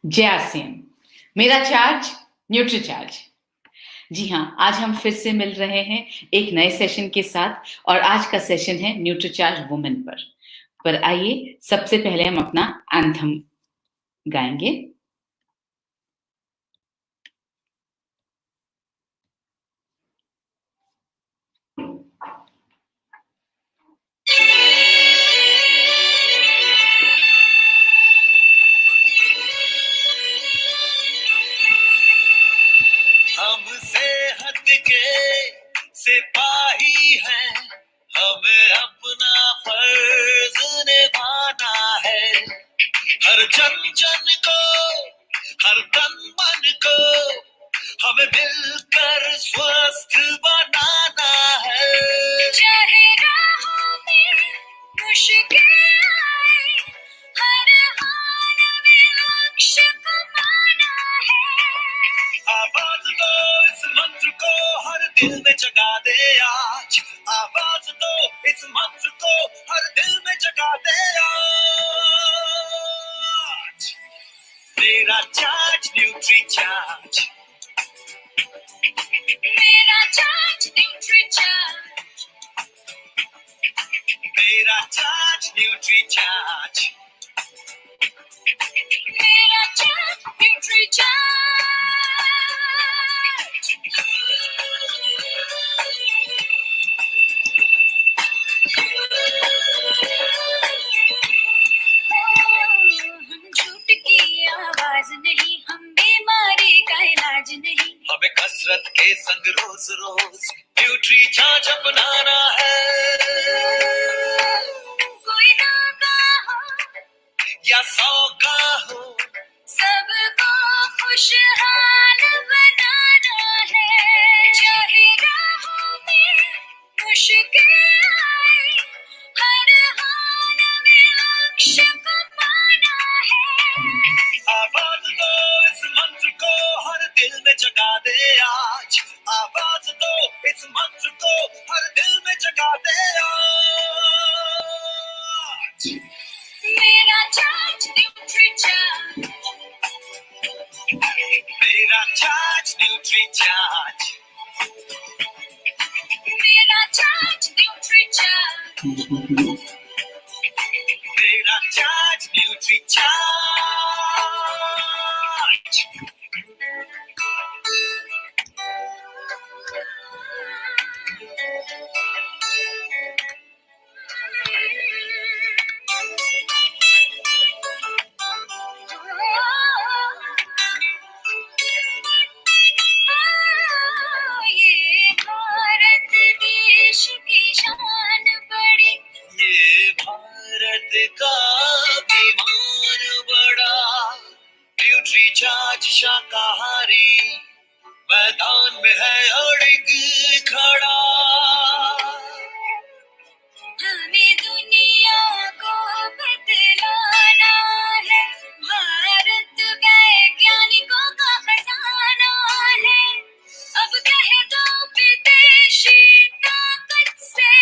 जयासिन, मेरा charge Nutricharge. जी हाँ, आज हम फिर से मिल रहे हैं एक नए सेशन के साथ और आज का सेशन है न्यूट्रीचार्ज वुमेन पर आइए सबसे पहले हम अपना एंथम गाएंगे। हमसे हटके सिपाही हैं, हमें अपना फर्ज निभाना है। हर जन जन को, हर तन मन को हमें मिलकर स्वस्थ बनाना है। चाहे राहों में मुश्किल आए, हर हाल में लक्ष्य को पाना है। आवाज दो इस मंत्र को हर दिल में जगा दे आज। आवाज दो इस मंत्र को हर दिल में जगा दे आज। मेरा चार्ज न्यूट्री चार्ज, मेरा चार्ज न्यूट्री चार्ज, मेरा चार्ज न्यूट्री चार्ज, मेरा चार्ज न्यूट्री चार्ज। हम झूठ की आवाज नहीं, हम बीमारी का इलाज नहीं। हमें कसरत के संग रोज रोज न्यूट्री चार्ज अपनाना है। कोई ना का हो या 100 का हो, सबको खुशहाल बनाना है। चाहे राहों में मुश्किल आए, हर हाल में लक्ष्य को पाना है। आवाज दो इस मंत्र को हर दिल में जगा दे आज। आवाज दो इस मंत्र को हर दिल में जगा दे आज। मेरा चार्ज न्यूट्री चार्ज, मेरा चार्ज न्यूट्री चार्ज, मेरा चार्ज न्यूट्री चार्ज, मेरा चार्ज न्यूट्री चार्ज। ये भारत देश की शान बड़ी, ये भारत का अभिमान बड़ा। न्यूट्री चार्ज शाकाहारी मैदान में है अड़िग खड़ा। हमें दुनिया को बदलाना है, भारत वैज्ञानिकों का खजाना है। अब कह दो विदेशी ताकत से,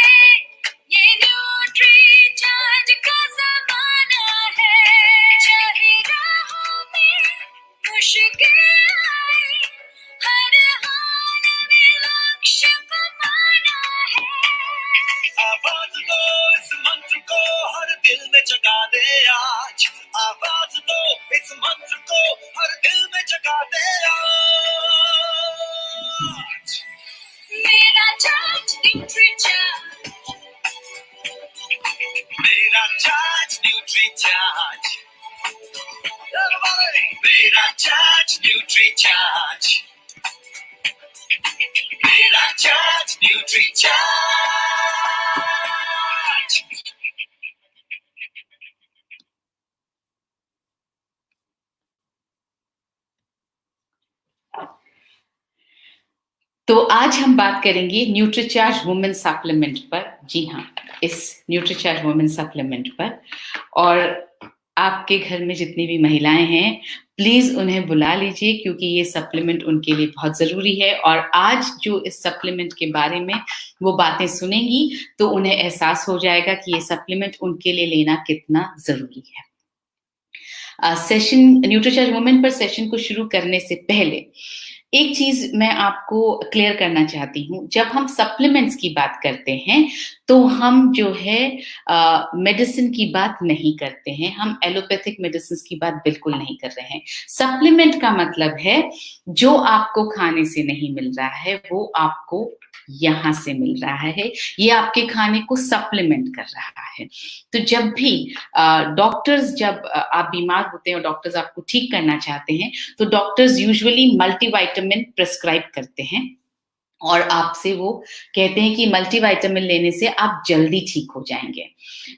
ये न्यूट्री चार्ज का जमाना है। चाहे राहों में मुश्किल आए, हर हाल में लक्ष्य को पाना है। आवाज दो इस मंत्र को हर दिल में जगा दे आज। आवाज दो इस मंत्र को हर दिल में जगा दे आज। मेरा चार्ज न्यूट्री चार्ज, मेरा चार्ज न्यूट्री चार्ज, मेरा चार्ज न्यूट्री चार्ज, मेरा चार्ज न्यूट्री चार्ज। तो आज हम बात करेंगे न्यूट्रीचार्ज वुमेन सप्लीमेंट पर। जी हाँ, इस न्यूट्रीचार्ज वुमेन सप्लीमेंट पर। और आपके घर में जितनी भी महिलाएं हैं प्लीज उन्हें बुला लीजिए, क्योंकि ये सप्लीमेंट उनके लिए बहुत जरूरी है। और आज जो इस सप्लीमेंट के बारे में वो बातें सुनेंगी तो उन्हें एहसास हो जाएगा कि ये सप्लीमेंट उनके लिए लेना कितना जरूरी है। सेशन न्यूट्रीचार्ज वुमेन पर सेशन को शुरू करने से पहले एक चीज मैं आपको क्लियर करना चाहती हूँ। जब हम सप्लीमेंट्स की बात करते हैं तो हम जो है मेडिसिन की बात नहीं करते हैं, हम एलोपैथिक मेडिसिन की बात बिल्कुल नहीं कर रहे हैं। सप्लीमेंट का मतलब है जो आपको खाने से नहीं मिल रहा है वो आपको यहाँ से मिल रहा है, ये आपके खाने को सप्लीमेंट कर रहा है। तो जब भी डॉक्टर्स, जब आप बीमार होते हैं और डॉक्टर्स आपको ठीक करना चाहते हैं तो डॉक्टर्स यूजुअली मल्टीविटामिन प्रेस्क्राइब करते हैं और आपसे वो कहते हैं कि मल्टीविटामिन लेने से आप जल्दी ठीक हो जाएंगे।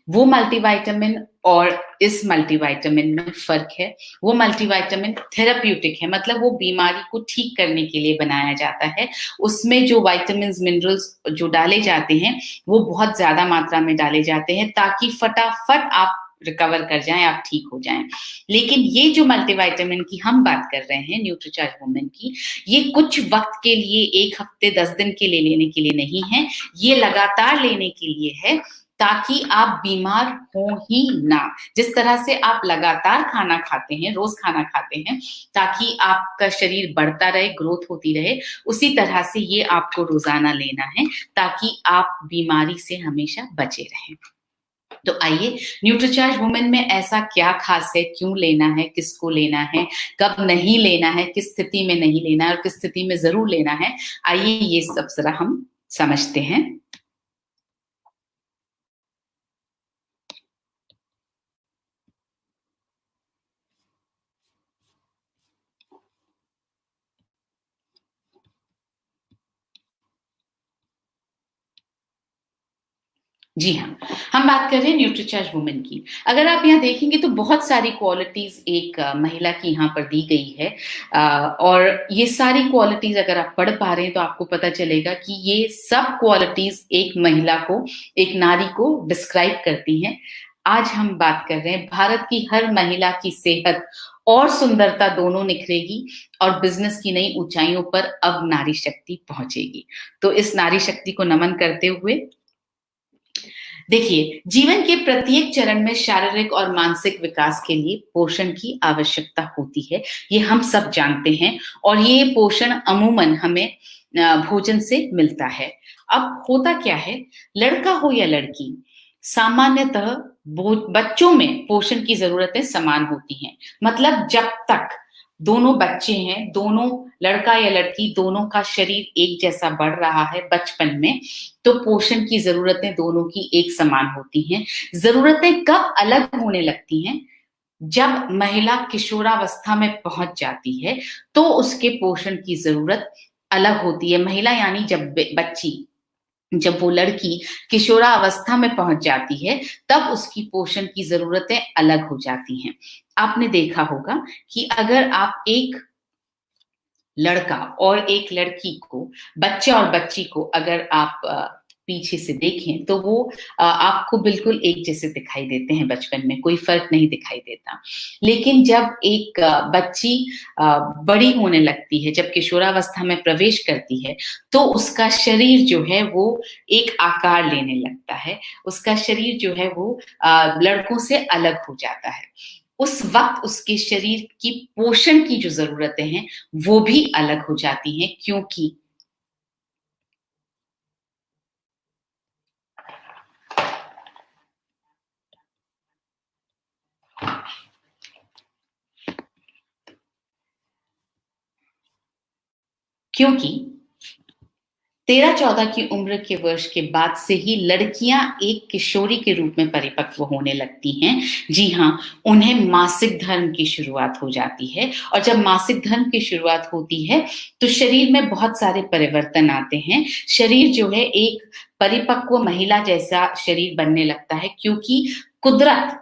वो मल्टीविटामिन और इस मल्टीविटामिन में फर्क है। वो मल्टीविटामिन थेराप्यूटिक है, मतलब वो बीमारी को ठीक करने के लिए बनाया जाता है। उसमें जो विटामिन मिनरल्स जो डाले जाते हैं वो बहुत ज्यादा मात्रा में डाले जाते हैं ताकि फटाफट आप रिकवर कर जाएं, आप ठीक हो जाएं। लेकिन ये जो मल्टीविटामिन की हम बात कर रहे हैं न्यूट्रीचार्ज वुमेन की, ये कुछ वक्त के लिए, 1 हफ्ते 10 दिन के लिए लेने के लिए नहीं है, ये लगातार लेने के लिए है ताकि आप बीमार हो ही ना। जिस तरह से आप लगातार खाना खाते हैं, रोज खाना खाते हैं ताकि आपका शरीर बढ़ता रहे, ग्रोथ होती रहे, उसी तरह से ये आपको रोजाना लेना है ताकि आप बीमारी से हमेशा बचे रहें। तो आइए, न्यूट्रीचार्ज वुमेन में ऐसा क्या खास है, क्यों लेना है, किसको लेना है, कब नहीं लेना है, किस स्थिति में नहीं लेना है और किस स्थिति में जरूर लेना है, आइए ये सब जरा हम समझते हैं। जी हाँ, हम बात कर रहे हैं न्यूट्रीचार्ज वुमेन की। अगर आप यहाँ देखेंगे तो बहुत सारी क्वालिटीज एक महिला की यहाँ पर दी गई है और ये सारी क्वालिटीज अगर आप पढ़ पा रहे हैं तो आपको पता चलेगा कि ये सब क्वालिटीज एक महिला को, एक नारी को डिस्क्राइब करती हैं। आज हम बात कर रहे हैं भारत की हर महिला की सेहत और सुंदरता दोनों निखरेगी और बिजनेस की नई ऊंचाइयों पर अब नारी शक्ति पहुंचेगी। तो इस नारी शक्ति को नमन करते हुए देखिए, जीवन के प्रत्येक चरण में शारीरिक और मानसिक विकास के लिए पोषण की आवश्यकता होती है, ये हम सब जानते हैं और ये पोषण अमूमन हमें भोजन से मिलता है। अब होता क्या है, लड़का हो या लड़की, सामान्यतः बच्चों में पोषण की जरूरतें समान होती हैं। मतलब जब तक दोनों बच्चे हैं, दोनों लड़का या लड़की दोनों का शरीर एक जैसा बढ़ रहा है बचपन में, तो पोषण की जरूरतें दोनों की एक समान होती हैं। जरूरतें कब अलग होने लगती हैं, जब महिला किशोरावस्था में पहुंच जाती है तो उसके पोषण की जरूरत अलग होती है। महिला यानी जब बच्ची, जब वो लड़की किशोरावस्था में पहुंच जाती है तब उसकी पोषण की जरूरतें अलग हो जाती हैं। आपने देखा होगा कि अगर आप एक लड़का और एक लड़की को, बच्चे और बच्ची को अगर आप पीछे से देखें तो वो आपको बिल्कुल एक जैसे दिखाई देते हैं बचपन में, कोई फर्क नहीं दिखाई देता। लेकिन जब एक बच्ची बड़ी होने लगती है, जब किशोरावस्था में प्रवेश करती है तो उसका शरीर जो है वो एक आकार लेने लगता है, उसका शरीर जो है वो लड़कों से अलग हो जाता है। उस वक्त उसके शरीर की पोषण की जो जरूरतें हैं वो भी अलग हो जाती हैं, क्योंकि 13-14 की उम्र के वर्ष के बाद से ही लड़कियां एक किशोरी के रूप में परिपक्व होने लगती हैं। जी हाँ, उन्हें मासिक धर्म की शुरुआत हो जाती है और जब मासिक धर्म की शुरुआत होती है तो शरीर में बहुत सारे परिवर्तन आते हैं। शरीर जो है एक परिपक्व महिला जैसा शरीर बनने लगता है, क्योंकि कुदरत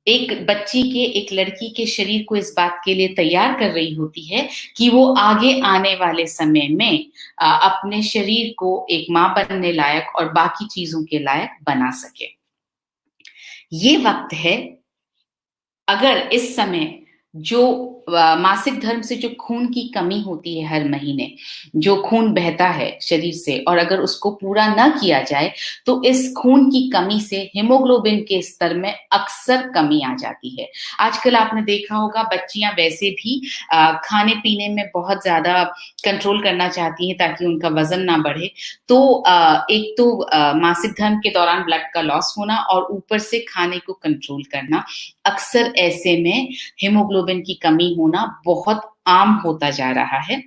एक बच्ची के, एक लड़की के शरीर को इस बात के लिए तैयार कर रही होती है कि वो आगे आने वाले समय में अपने शरीर को एक मां बनने लायक और बाकी चीजों के लायक बना सके। ये वक्त है, अगर इस समय जो मासिक धर्म से जो खून की कमी होती है हर महीने, जो खून बहता है शरीर से, और अगर उसको पूरा ना किया जाए तो इस खून की कमी से हीमोग्लोबिन के स्तर में अक्सर कमी आ जाती है। आजकल आपने देखा होगा बच्चियां वैसे भी खाने पीने में बहुत ज्यादा कंट्रोल करना चाहती हैं ताकि उनका वजन ना बढ़े। तो एक तो मासिक धर्म के दौरान ब्लड का लॉस होना और ऊपर से खाने को कंट्रोल करना, अक्सर ऐसे में हीमोग्लोबिन की कमी होना बहुत आम होता जा रहा है,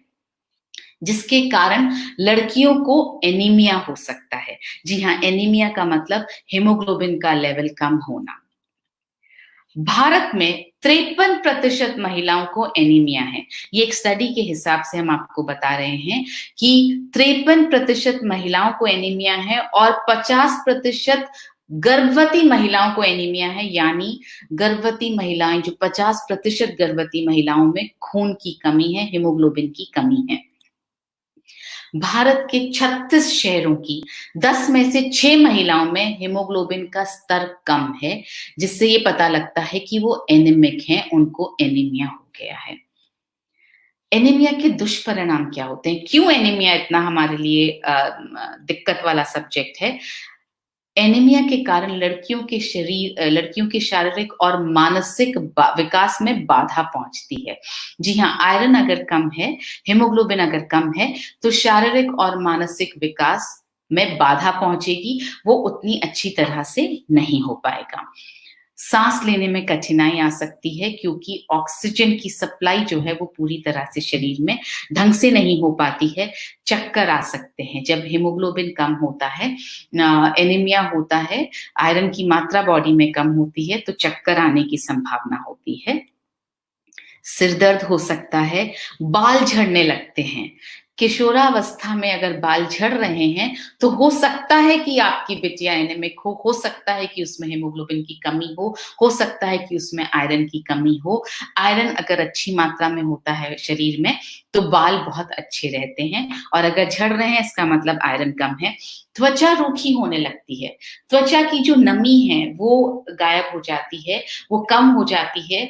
जिसके कारण लड़कियों को एनीमिया हो सकता है। जी हाँ, एनीमिया का मतलब हीमोग्लोबिन का लेवल कम होना। भारत में 53% महिलाओं को एनीमिया है। ये एक स्टडी के हिसाब से हम आपको बता रहे हैं कि 53% महिलाओं को एनीमिया है और 50% गर्भवती महिलाओं को एनीमिया है। यानी गर्भवती महिलाएं, जो 50% गर्भवती महिलाओं में खून की कमी है, हीमोग्लोबिन की कमी है। भारत के 36 शहरों की 10 में से 6 महिलाओं में हीमोग्लोबिन का स्तर कम है, जिससे ये पता लगता है कि वो एनीमिक हैं, उनको एनीमिया हो गया है। एनीमिया के दुष्परिणाम क्या होते हैं? क्यों एनीमिया इतना हमारे लिए दिक्कत वाला सब्जेक्ट है? एनीमिया के कारण लड़कियों के शारीरिक और मानसिक विकास में बाधा पहुंचती है। जी हाँ, आयरन अगर कम है, हीमोग्लोबिन अगर कम है, तो शारीरिक और मानसिक विकास में बाधा पहुंचेगी, वो उतनी अच्छी तरह से नहीं हो पाएगा। सांस लेने में कठिनाई आ सकती है क्योंकि ऑक्सीजन की सप्लाई जो है वो पूरी तरह से शरीर में ढंग से नहीं हो पाती है। चक्कर आ सकते हैं जब हीमोग्लोबिन कम होता है, एनीमिया होता है, आयरन की मात्रा बॉडी में कम होती है, तो चक्कर आने की संभावना होती है। सिर दर्द हो सकता है, बाल झड़ने लगते हैं। किशोरावस्था में अगर बाल झड़ रहे हैं तो हो सकता है कि आपकी बिटिया एनीमिक हो सकता है कि उसमें हीमोग्लोबिन की कमी हो सकता है कि उसमें आयरन की कमी हो। आयरन अगर अच्छी मात्रा में होता है शरीर में तो बाल बहुत अच्छे रहते हैं, और अगर झड़ रहे हैं इसका मतलब आयरन कम है। त्वचा रूखी होने लगती है, त्वचा की जो नमी है वो गायब हो जाती है, वो कम हो जाती है।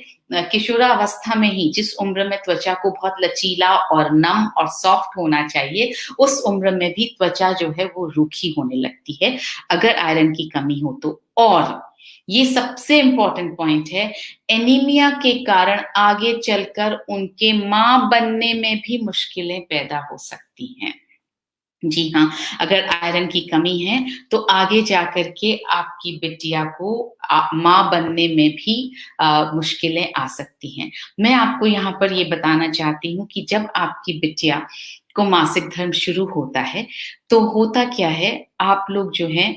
किशोरावस्था में ही जिस उम्र में त्वचा को बहुत लचीला और नम और सॉफ्ट होना चाहिए, उस उम्र में भी त्वचा जो है वो रूखी होने लगती है अगर आयरन की कमी हो तो। और ये सबसे इंपॉर्टेंट पॉइंट है, एनीमिया के कारण आगे चलकर उनके मां बनने में भी मुश्किलें पैदा हो सकती हैं। जी हाँ, अगर आयरन की कमी है तो आगे जाकर के आपकी बिटिया को माँ बनने में भी मुश्किलें आ सकती हैं। मैं आपको यहाँ पर ये बताना चाहती हूँ कि जब आपकी बिटिया को मासिक धर्म शुरू होता है तो होता क्या है, आप लोग जो हैं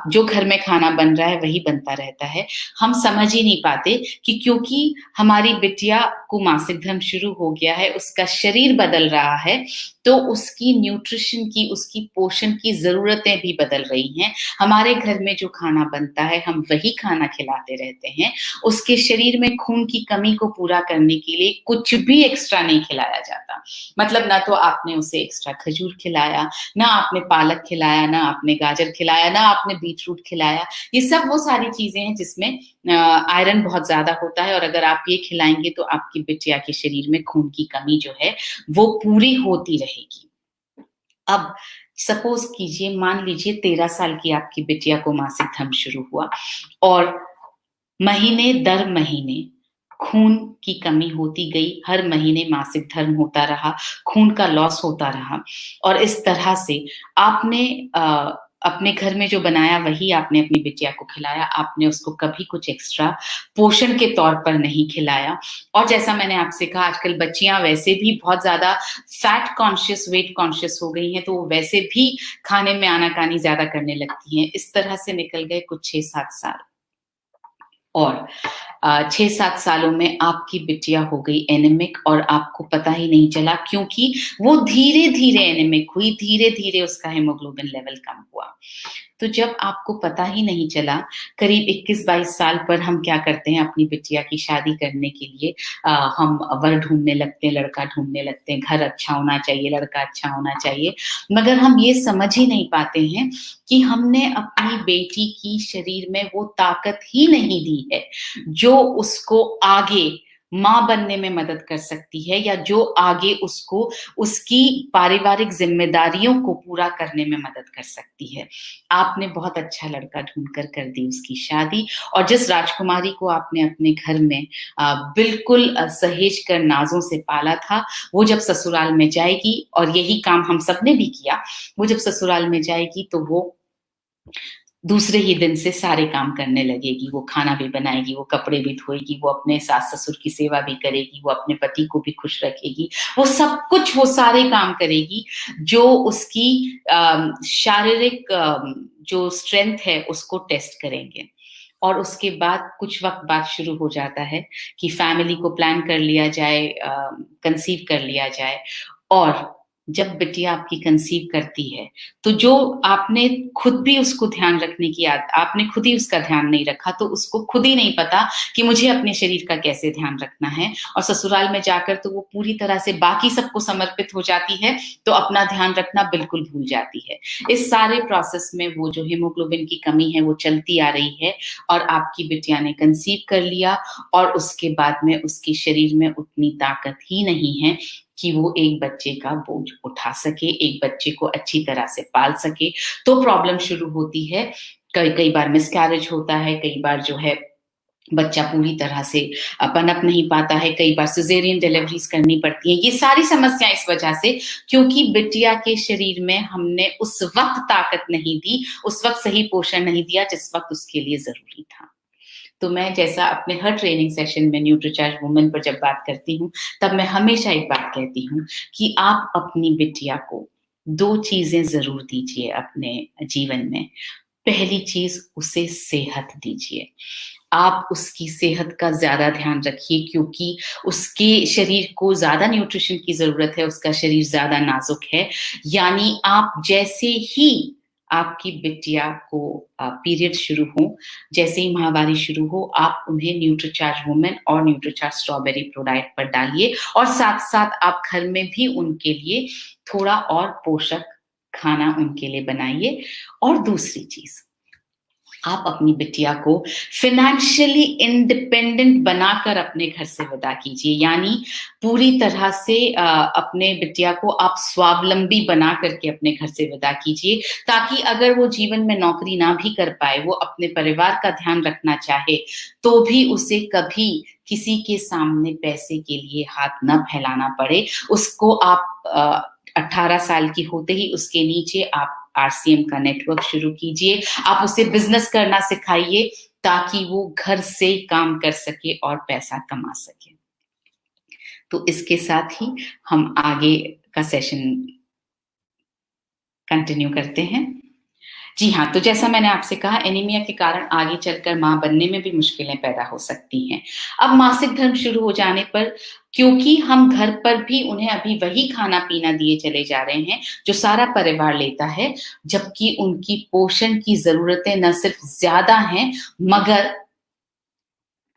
जो घर में खाना बन रहा है वही बनता रहता है। हम समझ ही नहीं पाते कि क्योंकि हमारी बिटिया को मासिक धर्म शुरू हो गया है, उसका शरीर बदल रहा है, तो उसकी न्यूट्रिशन की, उसकी पोषण की जरूरतें भी बदल रही हैं। हमारे घर में जो खाना बनता है हम वही खाना खिलाते रहते हैं। उसके शरीर में खून की कमी को पूरा करने के लिए कुछ भी एक्स्ट्रा नहीं खिलाया जाता। मतलब ना तो आपने उसे एक्स्ट्रा खजूर खिलाया, ना आपने पालक खिलाया, ना आपने गाजर खिलाया, ना आपने बीटरूट खिलाया। ये सब वो सारी चीजें हैं जिसमें आयरन बहुत ज्यादा होता है, और अगर आप ये खिलाएंगे तो आपकी बिटिया के शरीर में खून की कमी जो है वो पूरी होती रहेगी। अब सपोज कीजिए, मान लीजिए 13 साल की आपकी बिटिया को मासिक धर्म शुरू हुआ और महीने दर महीने खून की कमी होती गई, हर महीने मासिक धर्म होता रहा, खून का लॉस होता रहा, और इस तरह से आपने अपने घर में जो बनाया वही आपने अपनी बिटिया को खिलाया। आपने उसको कभी कुछ एक्स्ट्रा पोषण के तौर पर नहीं खिलाया। और जैसा मैंने आपसे कहा, आजकल बच्चियां वैसे भी बहुत ज्यादा फैट कॉन्शियस, वेट कॉन्शियस हो गई हैं, तो वो वैसे भी खाने में आनाकानी ज्यादा करने लगती हैं। इस तरह से निकल गए कुछ 6-7 साल, और 6-7 सालों में आपकी बिटिया हो गई एनीमिक और आपको पता ही नहीं चला, क्योंकि वो धीरे धीरे एनीमिक हुई, धीरे धीरे उसका हीमोग्लोबिन लेवल कम हुआ। तो जब आपको पता ही नहीं चला, करीब 21-22 साल पर हम क्या करते हैं, अपनी बिटिया की शादी करने के लिए हम वर ढूंढने लगते हैं, लड़का ढूंढने लगते हैं। घर अच्छा होना चाहिए, लड़का अच्छा होना चाहिए, मगर हम ये समझ ही नहीं पाते हैं कि हमने अपनी बेटी की शरीर में वो ताकत ही नहीं दी है जो उसको आगे माँ बनने में मदद कर सकती है, या जो आगे उसको उसकी पारिवारिक ज़िम्मेदारियों को पूरा करने में मदद कर सकती है। आपने बहुत अच्छा लड़का ढूँढ कर दी उसकी शादी, और जिस राजकुमारी को आपने अपने घर में बिल्कुल सहेज कर नाज़ों से पाला था, वो जब ससुराल में जाएगी, और यही काम हम सबने भी किया, वो जब ससुराल में जाएगी तो वो दूसरे ही दिन से सारे काम करने लगेगी। वो खाना भी बनाएगी, वो कपड़े भी धोएगी, वो अपने सास-ससुर की सेवा भी करेगी, वो अपने पति को भी खुश रखेगी। वो सब कुछ, वो सारे काम करेगी जो उसकी शारीरिक जो स्ट्रेंथ है उसको टेस्ट करेंगे। और उसके बाद कुछ वक़्त बाद शुरू हो जाता है कि फैमिली को प्लान कर लिया जाए, कंसीव कर लिया जाए, और जब बिटिया आपकी कंसीव करती है, तो जो आपने खुद भी उसको ध्यान रखने की आपने खुद ही उसका ध्यान नहीं रखा, तो उसको खुद ही नहीं पता कि मुझे अपने शरीर का कैसे ध्यान रखना है, और ससुराल में जाकर तो वो पूरी तरह से बाकी सबको समर्पित हो जाती है, तो अपना ध्यान रखना बिल्कुल भूल जाती है। इस सारे प्रोसेस में वो जो हीमोग्लोबिन की कमी है वो चलती आ रही है, और आपकी बिटिया ने कंसीव कर लिया, और उसके बाद में उसके शरीर में उतनी ताकत ही नहीं है कि वो एक बच्चे का बोझ उठा सके, एक बच्चे को अच्छी तरह से पाल सके। तो प्रॉब्लम शुरू होती है। कई बार मिसकैरेज होता है, कई बार जो है बच्चा पूरी तरह से पनप नहीं पाता है, कई बार सिज़ेरियन डिलीवरीज़ करनी पड़ती हैं। ये सारी समस्याएँ इस वजह से, क्योंकि बिटिया के शरीर में हमने उस वक़्त ताकत नहीं दी, उस वक़्त सही पोषण नहीं दिया जिस वक़्त उसके लिए ज़रूरी था। तो मैं जैसा अपने हर ट्रेनिंग सेशन में न्यूट्रीचार्ज वुमेन पर जब बात करती हूँ, तब मैं हमेशा एक बात कहती हूँ कि आप अपनी बिटिया को 2 चीज़ें ज़रूर दीजिए अपने जीवन में। पहली चीज़, उसे सेहत दीजिए। आप उसकी सेहत का ज़्यादा ध्यान रखिए, क्योंकि उसके शरीर को ज़्यादा न्यूट्रिशन की ज़रूरत है, उसका शरीर ज़्यादा नाज़ुक है। यानी आप जैसे ही आपकी बिटिया को पीरियड शुरू हो, जैसे ही माहवारी शुरू हो, आप उन्हें न्यूट्रीचार्ज वुमेन और न्यूट्रीचार्ज स्ट्रॉबेरी प्रो डाइट पर डालिए, और साथ-साथ आप घर में भी उनके लिए थोड़ा और पोषक खाना उनके लिए बनाइए। और दूसरी चीज़, आप अपनी बिटिया को फ़ाइनेंशियली इंडिपेंडेंट बनाकर अपने घर से विदा कीजिए। यानी पूरी तरह से अपने बिटिया को आप स्वावलंबी बना करके अपने घर से विदा कीजिए, ताकि अगर वो जीवन में नौकरी ना भी कर पाए, वो अपने परिवार का ध्यान रखना चाहे, तो भी उसे कभी किसी के सामने पैसे के लिए हाथ ना फैलाना पड़े। उसको आप 18 साल की होते ही उसके नीचे आप आरसीएम का नेटवर्क शुरू कीजिए। आप उसे बिज़नेस करना सिखाइए, ताकि वो घर से काम कर सके और पैसा कमा सके। तो इसके साथ ही हम आगे का सेशन कंटिन्यू करते हैं। जी हाँ, तो जैसा मैंने आपसे कहा, एनीमिया के कारण आगे चलकर माँ बनने में भी मुश्किलें पैदा हो सकती हैं। अब मासिक धर्म शुरू हो जाने पर, क्योंकि हम घर पर भी उन्हें अभी वही खाना-पीना दिए चले जा रहे हैं, जो सारा परिवार लेता है, जबकि उनकी पोषण की ज़रूरतें न सिर्फ ज़्यादा हैं, मगर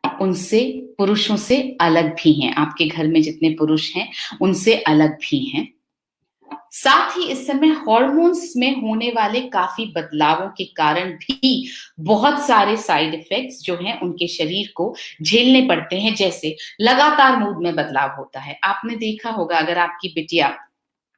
उनसे पुरुषों से अलग भी हैं। आपके घर में जितने पुरुष हैं, उनसे अलग भी हैं। साथ ही इस समय हॉर्मोन्स में होने वाले काफ़ी बदलावों के कारण भी बहुत सारे साइड इफ़ेक्ट्स जो हैं उनके शरीर को झेलने पड़ते हैं, जैसे लगातार मूड में बदलाव होता है। आपने देखा होगा, अगर आपकी बिटिया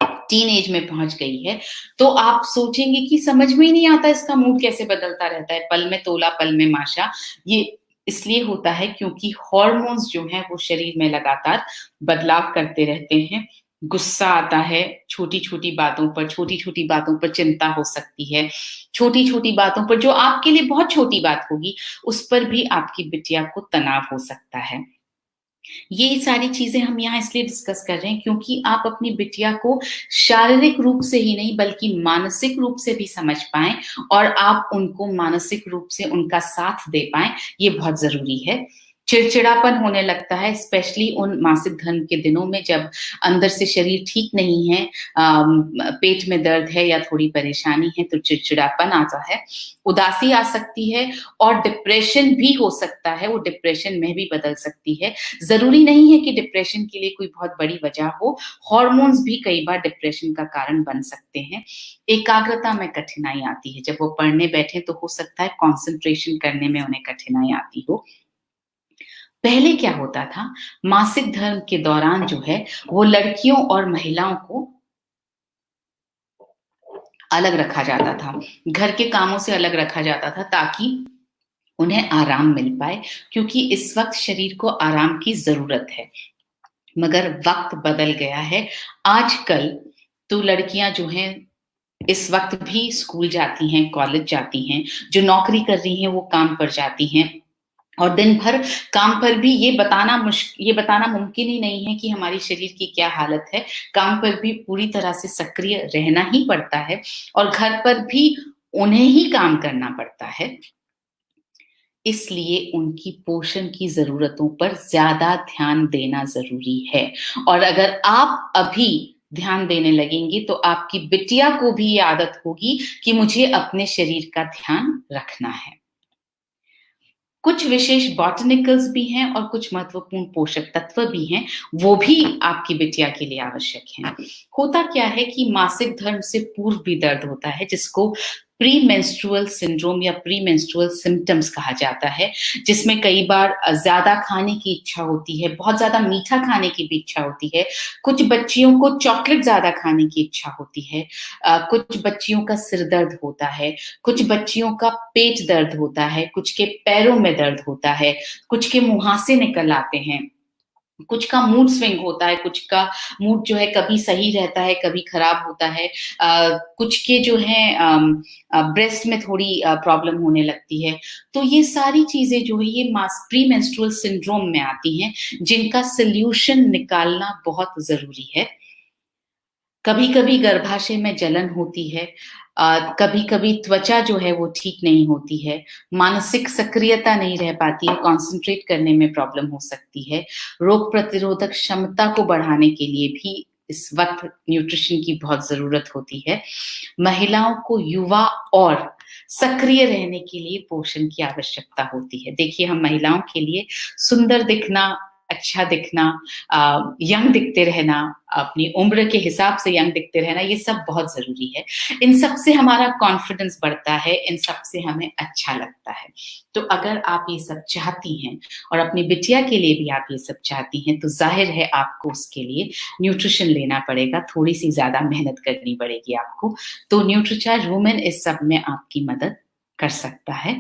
टीन एज में पहुँच गई है, तो आप सोचेंगे कि समझ में ही नहीं आता इसका मूड कैसे बदलता रहता है, पल में तोला पल में माशा। ये इसलिए होता है क्योंकि हॉर्मोन्स जो हैं वो शरीर में लगातार बदलाव करते रहते हैं। गुस्सा आता है, छोटी-छोटी बातों पर चिंता हो सकती है। छोटी-छोटी बातों पर, जो आपके लिए बहुत छोटी बात होगी, उस पर भी आपकी बिटिया को तनाव हो सकता है। ये सारी चीज़ें हम यहाँ इसलिए डिस्कस कर रहे हैं, क्योंकि आप अपनी बिटिया को शारीरिक रूप से ही नहीं, बल्कि मानसिक रूप से भी समझ पाएँ, और आप उनको मानसिक रूप से उनका साथ दे पाएँ, ये बहुत ज़रूरी है। चिड़चिड़ापन होने लगता है, स्पेशली उन मासिक धर्म के दिनों में, जब अंदर से शरीर ठीक नहीं है, पेट में दर्द है या थोड़ी परेशानी है, तो चिड़चिड़ापन आता है, उदासी आ सकती है, और डिप्रेशन भी हो सकता है, वो डिप्रेशन में भी बदल सकती है। ज़रूरी नहीं है कि डिप्रेशन के लिए कोई बहुत बड़ी वजह हो, हॉर्मोन्स भी कई बार डिप्रेशन का कारण बन सकते हैं। एकाग्रता में कठिनाई आती है, जब वो पढ़ने बैठे तो हो सकता है कंसंट्रेशन करने में उन्हें कठिनाई आती हो। पहले क्या होता था, मासिक धर्म के दौरान जो है वो लड़कियों और महिलाओं को अलग रखा जाता था, घर के कामों से अलग रखा जाता था ताकि उन्हें आराम मिल पाए, क्योंकि इस वक्त शरीर को आराम की जरूरत है। मगर वक्त बदल गया है। आजकल तो लड़कियां जो हैं इस वक्त भी स्कूल जाती हैं, कॉलेज जाती हैं, जो नौकरी कर रही हैं वो काम पर जाती हैं, और दिन भर काम पर भी ये बताना मुमकिन ही नहीं है कि हमारी शरीर की क्या हालत है। काम पर भी पूरी तरह से सक्रिय रहना ही पड़ता है, और घर पर भी उन्हें ही काम करना पड़ता है। इसलिए उनकी पोषण की ज़रूरतों पर ज़्यादा ध्यान देना ज़रूरी है। और अगर आप अभी ध्यान देने लगेंगे तो आपकी बिटिया को भी ये आदत होगी कि मुझे अपने शरीर का ध्यान रखना है। कुछ विशेष बॉटनिकल्स भी हैं और कुछ महत्वपूर्ण पोषक तत्व भी हैं, वो भी आपकी बिटिया के लिए आवश्यक हैं। होता क्या है कि मासिक धर्म से पूर्व भी दर्द होता है, जिसको प्री मेंस्ट्रुअल सिंड्रोम या प्री मेंस्ट्रुअल सिम्टम्स कहा जाता है, जिसमें कई बार ज्यादा खाने की इच्छा होती है, बहुत ज्यादा मीठा खाने की भी इच्छा होती है, कुछ बच्चियों को चॉकलेट ज्यादा खाने की इच्छा होती है, कुछ बच्चियों का सिर दर्द होता है, कुछ बच्चियों का पेट दर्द होता है, कुछ के पैरों में दर्द होता है, कुछ के मुहासे निकल आते हैं, कुछ का मूड स्विंग होता है, कुछ का मूड जो है कभी सही रहता है, कभी खराब होता है, कुछ के जो है ब्रेस्ट में थोड़ी प्रॉब्लम होने लगती है। तो ये सारी चीजें जो है ये प्री मेंस्ट्रुअल सिंड्रोम में आती हैं, जिनका सल्यूशन निकालना बहुत जरूरी है। कभी कभी गर्भाशय में जलन होती है, कभी कभी त्वचा जो है वो ठीक नहीं होती है, मानसिक सक्रियता नहीं रह पाती है, कंसंट्रेट करने में प्रॉब्लम हो सकती है, रोग प्रतिरोधक क्षमता को बढ़ाने के लिए भी इस वक्त न्यूट्रिशन की बहुत जरूरत होती है। महिलाओं को युवा और सक्रिय रहने के लिए पोषण की आवश्यकता होती है। देखिए, हम महिलाओं के लिए सुंदर दिखना, अच्छा दिखना, यंग दिखते रहना, अपनी उम्र के हिसाब से यंग दिखते रहना, ये सब बहुत जरूरी है। इन सब से हमारा कॉन्फिडेंस बढ़ता है, इन सब से हमें अच्छा लगता है। तो अगर आप ये सब चाहती हैं और अपनी बिटिया के लिए भी आप ये सब चाहती हैं, तो जाहिर है आपको उसके लिए न्यूट्रिशन लेना पड़ेगा, थोड़ी सी ज्यादा मेहनत करनी पड़ेगी आपको। तो न्यूट्रीचार्ज वुमेन इस सब में आपकी मदद कर सकता है।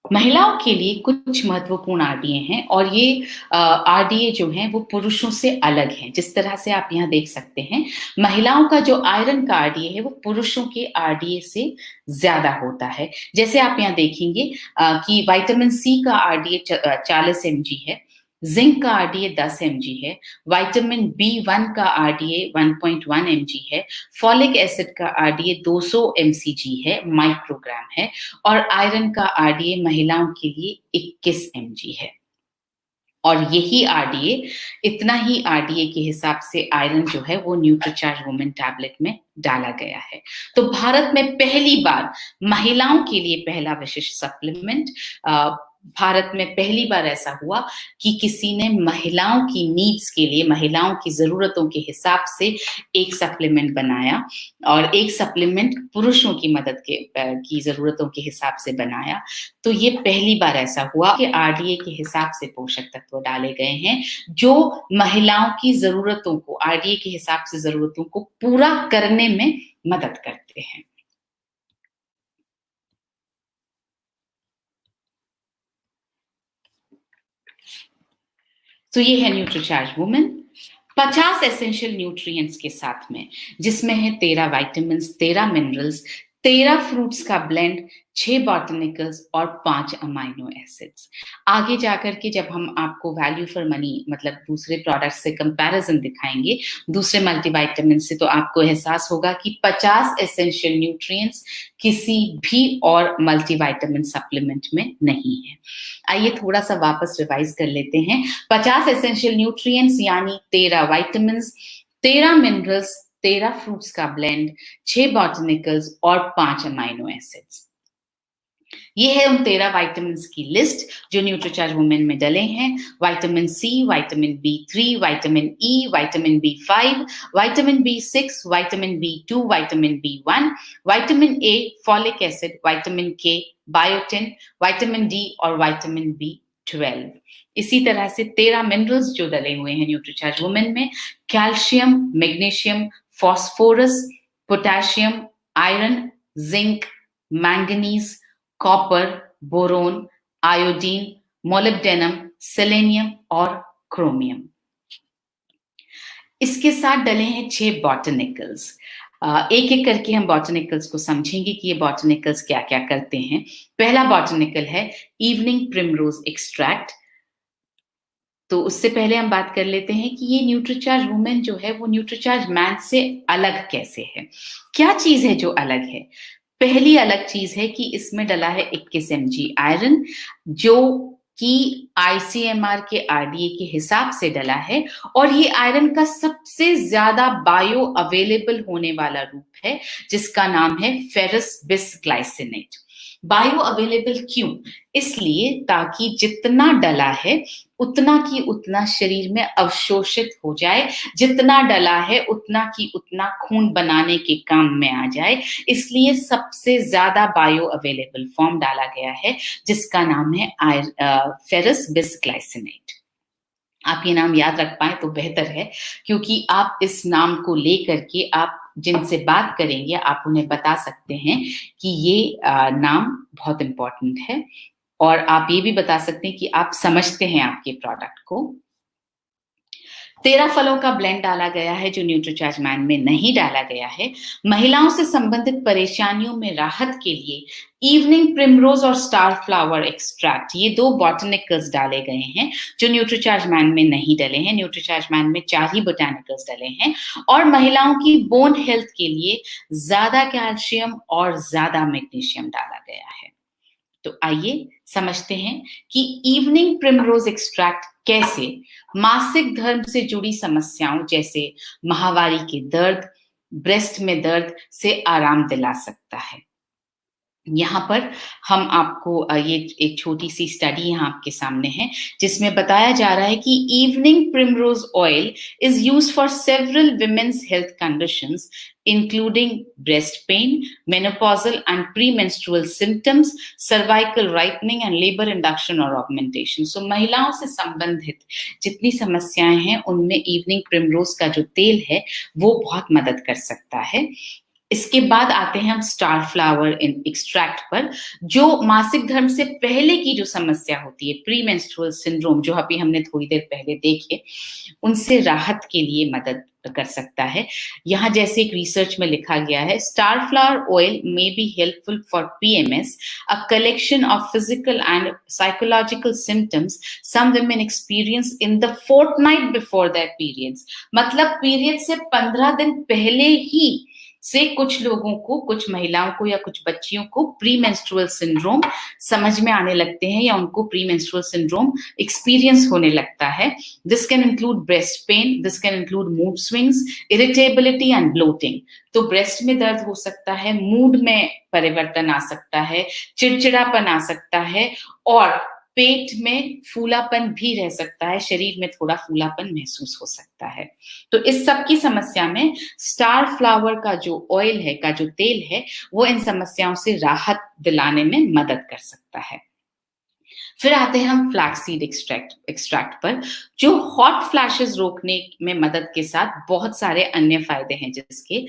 महिलाओं के लिए कुछ महत्वपूर्ण आरडीए हैं, और ये आरडीए जो हैं वो पुरुषों से अलग हैं। जिस तरह से आप यहाँ देख सकते हैं, महिलाओं का जो आयरन का आरडीए है वो पुरुषों के आरडीए से ज्यादा होता है। जैसे आप यहाँ देखेंगे कि विटामिन सी का आरडीए 40 mg है, जिंक का आरडीए 10 mg है, विटामिन B1 का आरडीए 1.1 mg है, फॉलिक एसिड का आरडीए 200 mcg है, माइक्रोग्राम है, और आयरन का आरडीए महिलाओं के लिए 21 mg है। और यही आरडीए, इतना ही आरडीए के हिसाब से आयरन जो है वो न्यूट्रीचार्ज वुमेन टैबलेट में डाला गया है। तो भारत में पहली बार महिलाओं के लिए पहला विशिष्ट सप्लीमेंट, भारत में पहली बार ऐसा हुआ कि किसी ने महिलाओं की नीड्स के लिए, महिलाओं की जरूरतों के हिसाब से एक सप्लीमेंट बनाया, और एक सप्लीमेंट पुरुषों की मदद की जरूरतों के हिसाब से बनाया। तो ये पहली बार ऐसा हुआ कि आरडीए के हिसाब से पोषक तत्व डाले गए हैं जो महिलाओं की जरूरतों को, आरडीए के हिसाब से जरूरतों को पूरा करने में मदद करते हैं। तो ये है न्यूट्रीचार्ज वुमेन, 50 एसेंशियल न्यूट्रिएंट्स के साथ में, जिसमें है 13 विटामिन्स, 13 मिनरल्स, 13 फ्रूट्स का ब्लेंड, 6 बॉटनिकल्स और 5 अमाइनो एसिड्स। आगे जाकर के जब हम आपको वैल्यू फॉर मनी, मतलब दूसरे प्रोडक्ट्स से कंपैरिजन दिखाएंगे, दूसरे मल्टीविटामिन से, तो आपको एहसास होगा कि 50 एसेंशियल न्यूट्रिएंट्स किसी भी और मल्टीविटामिन सप्लीमेंट में नहीं है। आइए थोड़ा सा वापस रिवाइज कर लेते हैं। 50 एसेंशियल न्यूट्रिएंट्स यानी 13 विटामिन्स, 13 मिनरल्स, 13 फ्रूट्स का ब्लेंड, 6 बॉटनिकल्स और 5 अमाइनो एसिड्स। ये है उन 13 विटामिन की लिस्ट जो न्यूट्रीचार्ज वुमेन में डले हैं। Vitamin C, vitamin B3, vitamin E, vitamin B5, vitamin B6, vitamin B2, vitamin B1, vitamin A, folic acid, vitamin K, biotin, vitamin D और विटामिन B12। इसी तरह से 13 मिनरल्स जो डले हुए हैं न्यूट्रीचार्ज वुमेन में, calcium, magnesium, phosphorus, potassium, iron, zinc, manganese, copper, boron, iodine, molybdenum, selenium और क्रोमियम। इसके साथ डले हैं 6 बॉटनिकल्स। एक एक करके हम बॉटनिकल्स को समझेंगे कि ये बॉटनिकल्स क्या क्या करते हैं। पहला बॉटनिकल है इवनिंग प्रिमरोज एक्सट्रैक्ट। तो उससे पहले हम बात कर लेते हैं कि ये न्यूट्रीचार्ज वुमेन जो है वो न्यूट्रीचार्ज मैन से अलग कैसे है, क्या चीज है जो अलग है। पहली अलग चीज है कि इसमें डला है 21 mg आयरन, जो कि ICMR के RDA के हिसाब से डला है, और ये आयरन का सबसे ज्यादा बायो अवेलेबल होने वाला रूप है जिसका नाम है फेरस बिसग्लाइसिनेट। बायो अवेलेबल क्यों? इसलिए ताकि जितना डला है उतना की उतना शरीर में अवशोषित हो जाए, जितना डला है उतना की उतना खून बनाने के काम में आ जाए। इसलिए सबसे ज्यादा बायो अवेलेबल फॉर्म डाला गया है जिसका नाम है फेरस बिसग्लाइसिनेट। आप ये नाम याद रख पाए तो बेहतर है, क्योंकि आप इस नाम को लेकर के आप जिनसे बात करेंगे आप उन्हें बता सकते हैं कि ये नाम बहुत इंपॉर्टेंट है, और आप ये भी बता सकते हैं कि आप समझते हैं आपके प्रोडक्ट को। 13 फलों का ब्लेंड डाला गया है जो न्यूट्रीचार्ज मैन में नहीं डाला गया है। महिलाओं से संबंधित परेशानियों में राहत के लिए इवनिंग प्रिमरोज और स्टार फ्लावर एक्सट्रैक्ट, ये 2 बॉटनिकल्स डाले गए हैं जो न्यूट्रीचार्ज मैन में नहीं डले हैं। न्यूट्रीचार्ज मैन में 4 ही बोटानिकल्स डले हैं, और महिलाओं की बोन हेल्थ के लिए ज्यादा कैल्शियम और ज्यादा मैग्नीशियम डाला गया है। तो आइए समझते हैं कि इवनिंग प्रिमरोज एक्सट्रैक्ट कैसे मासिक धर्म से जुड़ी समस्याओं जैसे माहवारी के दर्द, ब्रेस्ट में दर्द से आराम दिला सकता है। यहाँ पर हम आपको ये एक छोटी सी स्टडी यहाँ आपके सामने है जिसमें बताया जा रहा है कि evening primrose oil is used for several women's health conditions including breast pain, menopausal and premenstrual symptoms, cervical ripening and labor induction or augmentation. So महिलाओं से संबंधित जितनी समस्याएं हैं उनमें इवनिंग प्रिमरोज का जो तेल है वो बहुत मदद कर सकता है। इसके बाद आते हैं हम स्टार फ्लावर एक्सट्रैक्ट पर, जो मासिक धर्म से पहले की जो समस्या होती है, प्री मेंस्ट्रुअल सिंड्रोम, जो अभी हमने थोड़ी देर पहले देखे, उनसे राहत के लिए मदद कर सकता है। यहाँ जैसे एक रिसर्च में लिखा गया है, star flower oil may be helpful for PMS, a collection of physical and psychological symptoms some women experience in the fortnight before their periods. मतलब पीरियड से 15 दिन पहले ही से कुछ लोगों को, कुछ महिलाओं को या कुछ बच्चियों को प्री मेंस्ट्रुअल सिंड्रोम समझ में आने लगते हैं या उनको प्री मेंस्ट्रुअल सिंड्रोम एक्सपीरियंस होने लगता है। This can include breast pain, this can include mood swings, irritability and bloating. तो ब्रेस्ट में दर्द हो सकता है, मूड में परिवर्तन आ सकता है, चिड़चिड़ापन आ सकता है, और पेट में फूलापन भी रह सकता है, शरीर में थोड़ा फूलापन महसूस हो सकता है। तो इस सब की समस्या में स्टार फ्लावर का जो ऑयल है, का जो तेल है, वो इन समस्याओं से राहत दिलाने में मदद कर सकता है। फिर आते हैं हम फ्लैक्सीड एक्सट्रैक्ट पर, जो हॉट फ्लैशेस रोकने में मदद के साथ बहुत सारे अन्य फायदे हैं जिसके।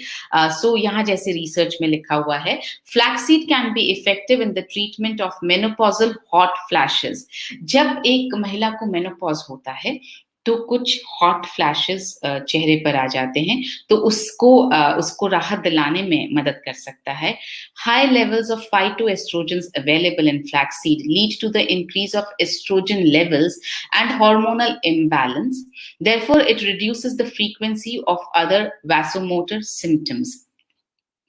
सो यहाँ जैसे रिसर्च में लिखा हुआ है, flaxseed can be effective in the treatment of menopausal hot flashes. जब एक महिला को मेनोपॉज होता है तो कुछ हॉट फ्लैशेस चेहरे पर आ जाते हैं, तो उसको राहत दिलाने में मदद कर सकता है। High levels of phytoestrogens available in flaxseed lead to the increase of estrogen levels and hormonal imbalance, therefore it reduces the frequency of other vasomotor symptoms.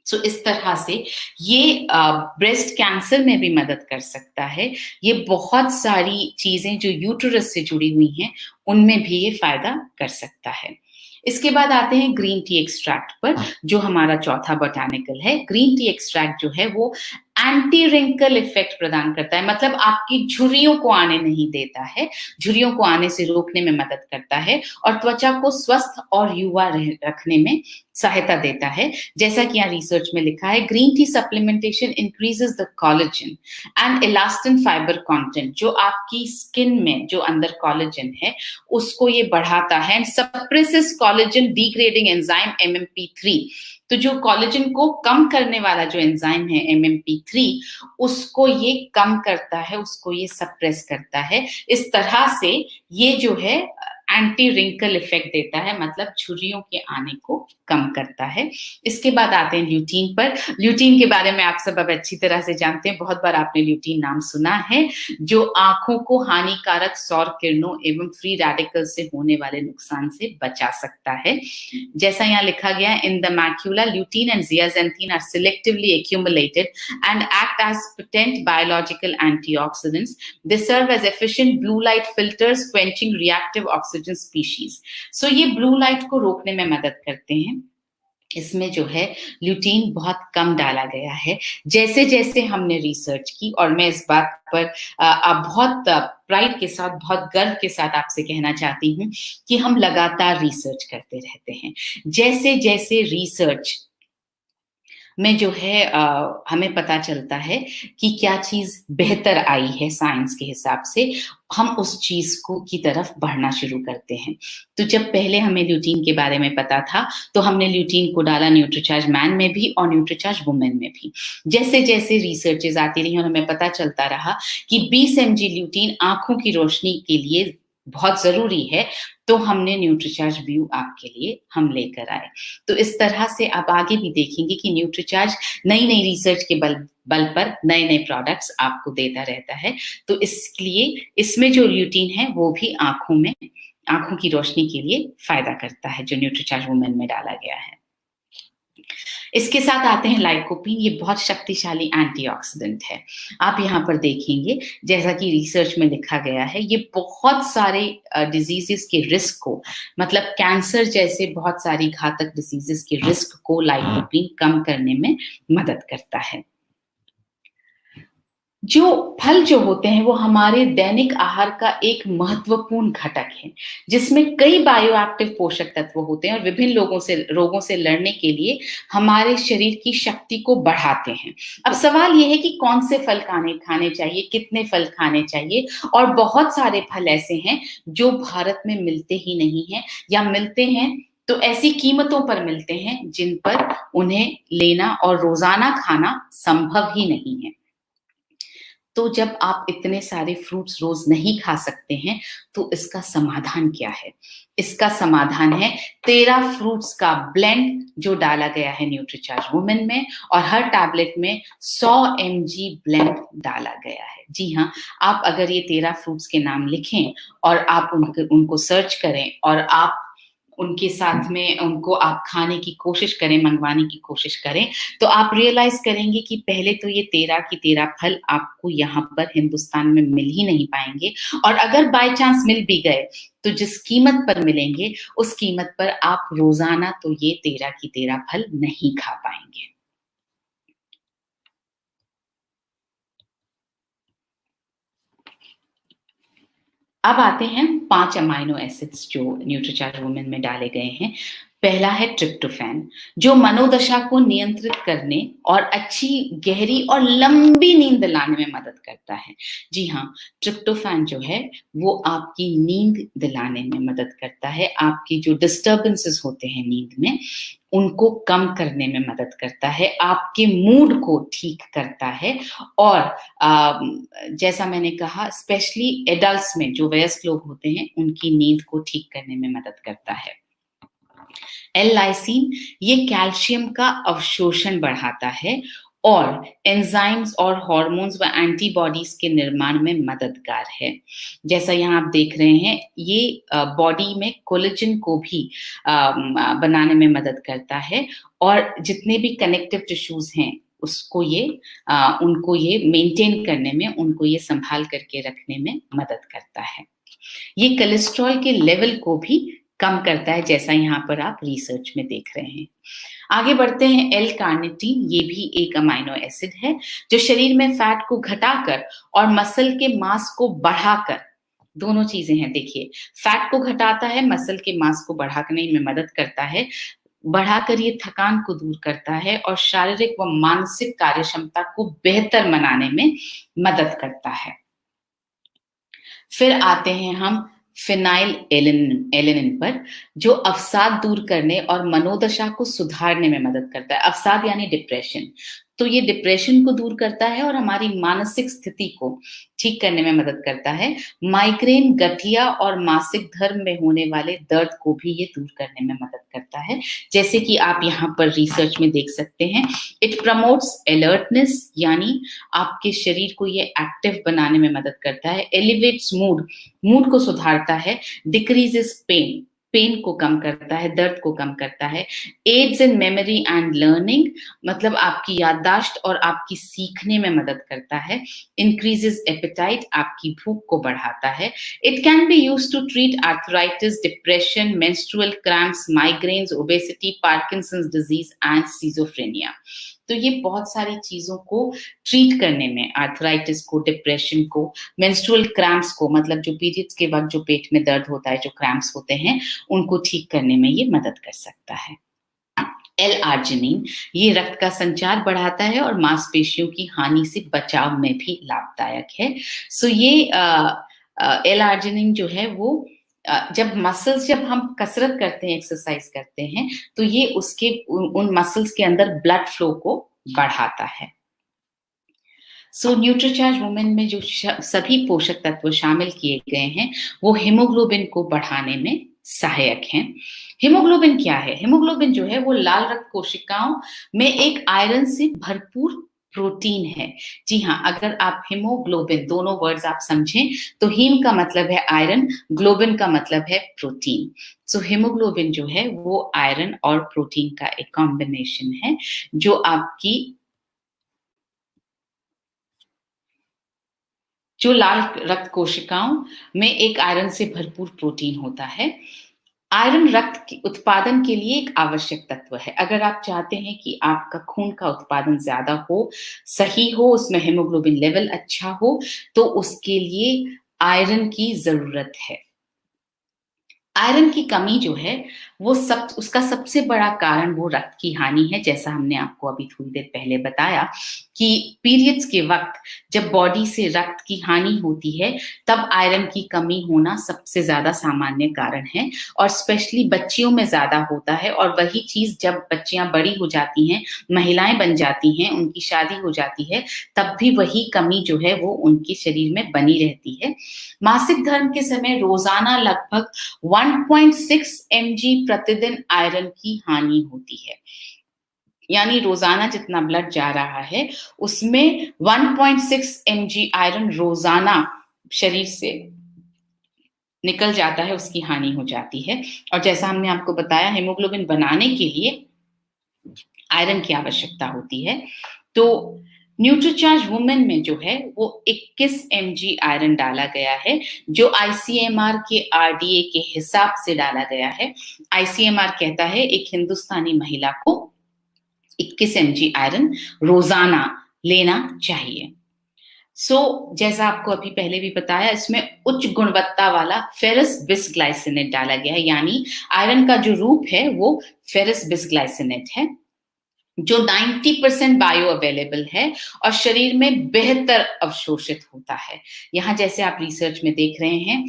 So इस तरह से ये ब्रेस्ट कैंसर में भी मदद कर सकता है। ये बहुत सारी चीजें जो यूटेरस से जुड़ी हुई हैं उनमें भी ये फायदा कर सकता है। इसके बाद आते हैं ग्रीन टी एक्सट्रैक्ट पर, जो हमारा चौथा बोटानिकल है। ग्रीन टी एक्सट्रैक्ट जो है वो एंटी रिंकल इफेक्ट प्रदान करता है, मतलब आपकी झुर्रियों को आने नहीं देता है, झुर्रियों को आने से रोकने में मदद करता है और त्वचा को स्वस्थ और युवा रखने में सहायता देता है। जैसा कि यहाँ रिसर्च में लिखा है, green T supplementation increases the collagen and elastin fibre content, जो आपकी स्किन में जो अंदर कोलेजन है उसको ये बढ़ाता है, and suppresses collagen degrading enzyme MMP3। तो जो कोलेजन को कम करने वाला जो एंजाइम है MMP3, उसको ये कम करता है, उसको ये सप्रेस करता है। इस तरह से ये जो है एंटी रिंकल इफेक्ट देता है, मतलब झुर्रियों के आने को कम करता है। इसके बाद आते हैं ल्यूटीन पर। ल्यूटीन के बारे में आप सब अब अच्छी तरह से जानते हैं, बहुत बार आपने ल्यूटीन नाम सुना है, जो आंखों को हानिकारक सौर किरणों एवं फ्री रेडिकल से होने वाले नुकसान से बचा सकता है। जैसा यहाँ लिखा गया है, in the macula lutein and zeaxanthin are selectively accumulated and act as potent biological antioxidants. They serve as efficient blue light filters quenching reactive oxygen species. So ये ब्लू लाइट को रोकने में मदद करते हैं। इसमें जो है ल्यूटीन बहुत कम डाला गया है। जैसे जैसे हमने रिसर्च की, और मैं इस बात पर बहुत प्राइड के साथ, बहुत गर्व के साथ आपसे कहना चाहती हूँ कि हम लगातार रिसर्च करते रहते हैं। जैसे जैसे रिसर्च में जो है हमें पता चलता है कि क्या चीज बेहतर आई है साइंस के हिसाब से, हम उस चीज को की तरफ बढ़ना शुरू करते हैं। तो जब पहले हमें ल्यूटीन के बारे में पता था तो हमने ल्यूटीन को डाला न्यूट्रीचार्ज मैन में भी और न्यूट्रीचार्ज वुमेन में भी। जैसे जैसे रिसर्चेस आती रही और हमें पता चलता रहा कि 20 mg ल्यूटीन आंखों की रोशनी के लिए बहुत जरूरी है, तो हमने न्यूट्रीचार्ज व्यू आपके लिए हम लेकर आए। तो इस तरह से आप आगे भी देखेंगे कि न्यूट्रीचार्ज नई नई रिसर्च के बल पर नए नए प्रोडक्ट्स आपको देता रहता है। तो इसलिए इसमें जो ल्यूटीन है वो भी आंखों की रोशनी के लिए फायदा करता है, जो न्यूट्रीचार्ज वुमेन में डाला गया है। इसके साथ आते हैं लाइकोपीन। ये बहुत शक्तिशाली एंटीऑक्सीडेंट है। आप यहाँ पर देखेंगे, जैसा कि रिसर्च में लिखा गया है, ये बहुत सारे डिजीजेस के रिस्क को, मतलब कैंसर जैसे बहुत सारी घातक डिजीजेस के रिस्क को लाइकोपीन कम करने में मदद करता है। जो फल जो होते हैं वो हमारे दैनिक आहार का एक महत्वपूर्ण घटक है, जिसमें कई बायोएक्टिव पोषक तत्व होते हैं और विभिन्न रोगों से लड़ने के लिए हमारे शरीर की शक्ति को बढ़ाते हैं। अब सवाल ये है कि कौन से फल खाने चाहिए, कितने फल खाने चाहिए, और बहुत सारे फल ऐसे हैं जो भारत में मिलते ही नहीं हैं, या मिलते हैं तो ऐसी कीमतों पर मिलते हैं जिन पर उन्हें लेना और रोजाना खाना संभव ही नहीं है। तो जब आप इतने सारे फ्रूट्स रोज नहीं खा सकते हैं तो इसका समाधान क्या है? इसका समाधान है 13 फ्रूट्स का ब्लेंड जो डाला गया है न्यूट्रीचार्ज वुमेन में, और हर टैबलेट में 100 mg ब्लेंड डाला गया है। जी हाँ, आप अगर ये 13 फ्रूट्स के नाम लिखें और आप उनको सर्च करें और आप उनके साथ में उनको आप खाने की कोशिश करें, मंगवाने की कोशिश करें, तो आप रियलाइज करेंगे कि पहले तो ये 13 की 13 फल आपको यहाँ पर हिंदुस्तान में मिल ही नहीं पाएंगे, और अगर बाय चांस मिल भी गए तो जिस कीमत पर मिलेंगे उस कीमत पर आप रोजाना तो ये 13 की 13 फल नहीं खा पाएंगे। अब आते हैं 5 अमाइनो एसिड्स जो न्यूट्रीचार्ज वुमेन में डाले गए हैं। पहला है ट्रिप्टोफैन, जो मनोदशा को नियंत्रित करने और अच्छी गहरी और लंबी नींद दिलाने में मदद करता है। जी हाँ, ट्रिप्टोफैन जो है वो आपकी नींद दिलाने में मदद करता है। आपकी जो डिस्टर्बेंसेस होते हैं नींद में उनको कम करने में मदद करता है, आपके मूड को ठीक करता है, और जैसा मैंने कहा स्पेशली एडल्ट्स में जो वयस्क लोग होते हैं उनकी नींद को ठीक करने में मदद करता है। L-लाइसिन ये कैल्शियम का अवशोषण बढ़ाता है और एंजाइम्स और हार्मोन्स व एंटीबॉडीज के निर्माण में मददगार है। जैसा यहाँ आप देख रहे हैं, ये बॉडी में कोलेजन को भी बनाने में मदद करता है, और जितने भी कनेक्टिव टिश्यूज हैं उसको उनको ये मेंटेन करने में, उनको ये संभाल करके रखने में मदद करता है। ये कोलेस्ट्रॉल के लेवल को भी कम करता है, जैसा यहाँ पर आप रिसर्च में देख रहे हैं। आगे बढ़ते हैं, एल कार्निटीन, ये भी एक अमाइनो एसिड है जो शरीर में फैट को घटाकर और मसल के मास को बढ़ाकर, दोनों चीजें हैं देखिए, फैट को घटाता है, मसल के मास को बढ़ाने में मदद करता है, बढ़ाकर ये थकान को दूर करता है और शारीरिक व मानसिक कार्य क्षमता को बेहतर बनाने में मदद करता है। फिर आते हैं हम फिनाइल एलेनिन पर, जो अवसाद दूर करने और मनोदशा को सुधारने में मदद करता है। अवसाद यानी डिप्रेशन, तो ये डिप्रेशन को दूर करता है और हमारी मानसिक स्थिति को ठीक करने में मदद करता है। माइग्रेन, गठिया और मासिक धर्म में होने वाले दर्द को भी ये दूर करने में मदद करता है, जैसे कि आप यहाँ पर रिसर्च में देख सकते हैं। इट प्रमोट्स अलर्टनेस, यानी आपके शरीर को ये एक्टिव बनाने में मदद करता है। एलिवेट्स मूड को सुधारता है। डिक्रीजेस पेन को कम करता है, दर्द को कम करता है। Aids in memory and learning, मतलब आपकी याददाश्त और आपकी सीखने में मदद करता है। इंक्रीजेस एपेटाइट, आपकी भूख को बढ़ाता है। It can be used to treat arthritis, depression, menstrual cramps, migraines, obesity, Parkinson's disease and schizophrenia. तो ये बहुत सारी चीजों को ट्रीट करने में, आर्थराइटिस को, डिप्रेशन को, मेंस्ट्रुअल क्रैम्प्स को, मतलब जो पीरियड्स के वक्त जो पेट में दर्द होता है, जो क्रैम्प्स होते हैं, उनको ठीक करने में ये मदद कर सकता है। एल-आर्जिनिन, ये रक्त का संचार बढ़ाता है और मांसपेशियों की हानि से बचाव में भी लाभदायक है। सो ये एल-आर्जिनिन जो है वो जब हम कसरत करते हैं, एक्सरसाइज करते हैं, तो ये उसके उन मसल्स के अंदर ब्लड फ्लो को बढ़ाता है। सो न्यूट्रीचार्ज वुमेन में जो सभी पोषक तत्व शामिल किए गए हैं वो हीमोग्लोबिन को बढ़ाने में सहायक हैं। हीमोग्लोबिन क्या है? हीमोग्लोबिन जो है वो लाल रक्त कोशिकाओं में एक आयरन से भरपूर प्रोटीन है। जी हाँ, अगर आप हीमोग्लोबिन, दोनों वर्ड्स आप समझें तो हीम का मतलब है आयरन, ग्लोबिन का मतलब है प्रोटीन। सो हीमोग्लोबिन जो है वो आयरन और प्रोटीन का एक कॉम्बिनेशन है जो आपकी जो लाल रक्त कोशिकाओं में एक आयरन से भरपूर प्रोटीन होता है। आयरन रक्त के उत्पादन के लिए एक आवश्यक तत्व है। अगर आप चाहते हैं कि आपका खून का उत्पादन ज्यादा हो, सही हो, उसमें हीमोग्लोबिन लेवल अच्छा हो, तो उसके लिए आयरन की जरूरत है। आयरन की कमी जो है वो उसका सबसे बड़ा कारण वो रक्त की हानि है, जैसा हमने आपको अभी थोड़ी देर पहले बताया कि पीरियड्स के वक्त जब बॉडी से रक्त की हानि होती है तब आयरन की कमी होना सबसे ज्यादा सामान्य कारण है और स्पेशली बच्चियों में ज्यादा होता है। और वही चीज जब बच्चियां बड़ी हो जाती हैं, महिलाएं बन जाती हैं, उनकी शादी हो जाती है, तब भी वही कमी जो है वो उनके शरीर में बनी रहती है। मासिक धर्म के समय रोजाना लगभग 1.6 mg प्रतिदिन आयरन की हानि होती है, यानी रोजाना जितना ब्लड जा रहा है उसमें 1.6 mg आयरन रोजाना शरीर से निकल जाता है, उसकी हानि हो जाती है। और जैसा हमने आपको बताया, हेमोग्लोबिन बनाने के लिए आयरन की आवश्यकता होती है। तो न्यूट्रीचार्ज वुमेन में जो है वो 21 mg आयरन डाला गया है, जो ICMR के RDA के हिसाब से डाला गया है। ICMR कहता है एक हिंदुस्तानी महिला को 21 mg आयरन रोजाना लेना चाहिए। जैसा आपको अभी पहले भी बताया, इसमें उच्च गुणवत्ता वाला फेरस बिसग्लाइसिनेट डाला गया है, यानी आयरन का जो रूप है वो फेरस बिसग्लाइसिनेट है जो 90% बायो अवेलेबल है और शरीर में बेहतर अवशोषित होता है। यहाँ जैसे आप रिसर्च में देख रहे हैं,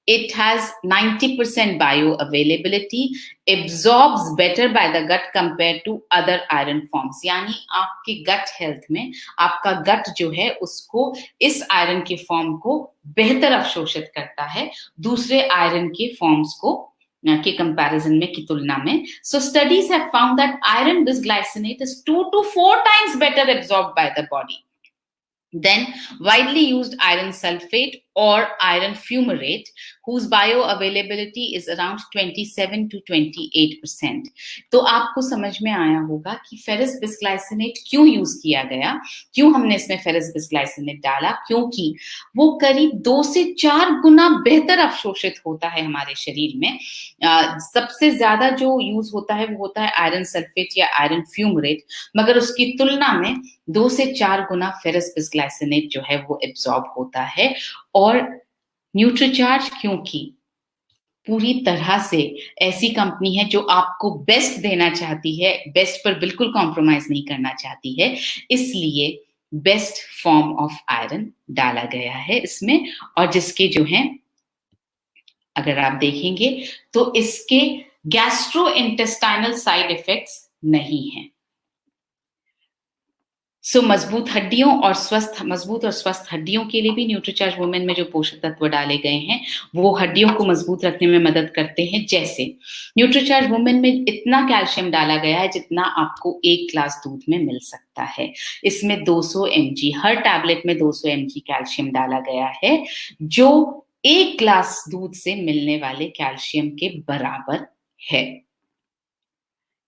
it has 90% bioavailability, absorbs better by the gut compared to other iron forms, यानी आपके गट हेल्थ में आपका गट जो है उसको इस आयरन के फॉर्म को बेहतर अवशोषित करता है दूसरे आयरन के फॉर्म्स को के कंपैरिजन में की तुलना में। So studies have found that iron bisglycinate is 2 to 4 times better absorbed by the body than widely used iron sulfate or iron fumarate, whose bioavailability is around 27 to 28%. तो आपको समझ में आया होगा कि फेरस बिस्ग्लाइसिनेट क्यों यूज किया गया, क्यों हमने इसमें फेरस बिस्ग्लाइसिनेट डाला, क्योंकि वो करीब 2 से 4 गुना बेहतर अवशोषित होता है हमारे शरीर में। सबसे ज्यादा जो यूज होता है वो होता है आयरन सल्फेट या आयरन फ्यूमरेट, मगर उसकी तुलना में 2 से 4 गुना फेरस बिस्ग्लाइसिनेट जो है वो एब्जॉर्ब होता है। और न्यूट्रीचार्ज क्योंकि पूरी तरह से ऐसी कंपनी है जो आपको बेस्ट देना चाहती है, बेस्ट पर बिल्कुल कॉम्प्रोमाइज नहीं करना चाहती है, इसलिए बेस्ट फॉर्म ऑफ आयरन डाला गया है इसमें। और जिसके जो हैं, अगर आप देखेंगे तो इसके गैस्ट्रोइंटेस्टाइनल साइड इफेक्ट्स नहीं हैं। सो मजबूत और स्वस्थ हड्डियों के लिए भी न्यूट्रीचार्ज वुमेन में जो पोषक तत्व डाले गए हैं वो हड्डियों को मजबूत रखने में मदद करते हैं। जैसे न्यूट्रीचार्ज वुमेन में इतना कैल्शियम डाला गया है जितना आपको 1 ग्लास दूध में मिल सकता है। इसमें 200 mg, हर टैबलेट में 200 mg कैल्शियम डाला गया है, जो 1 ग्लास दूध से मिलने वाले कैल्शियम के बराबर है।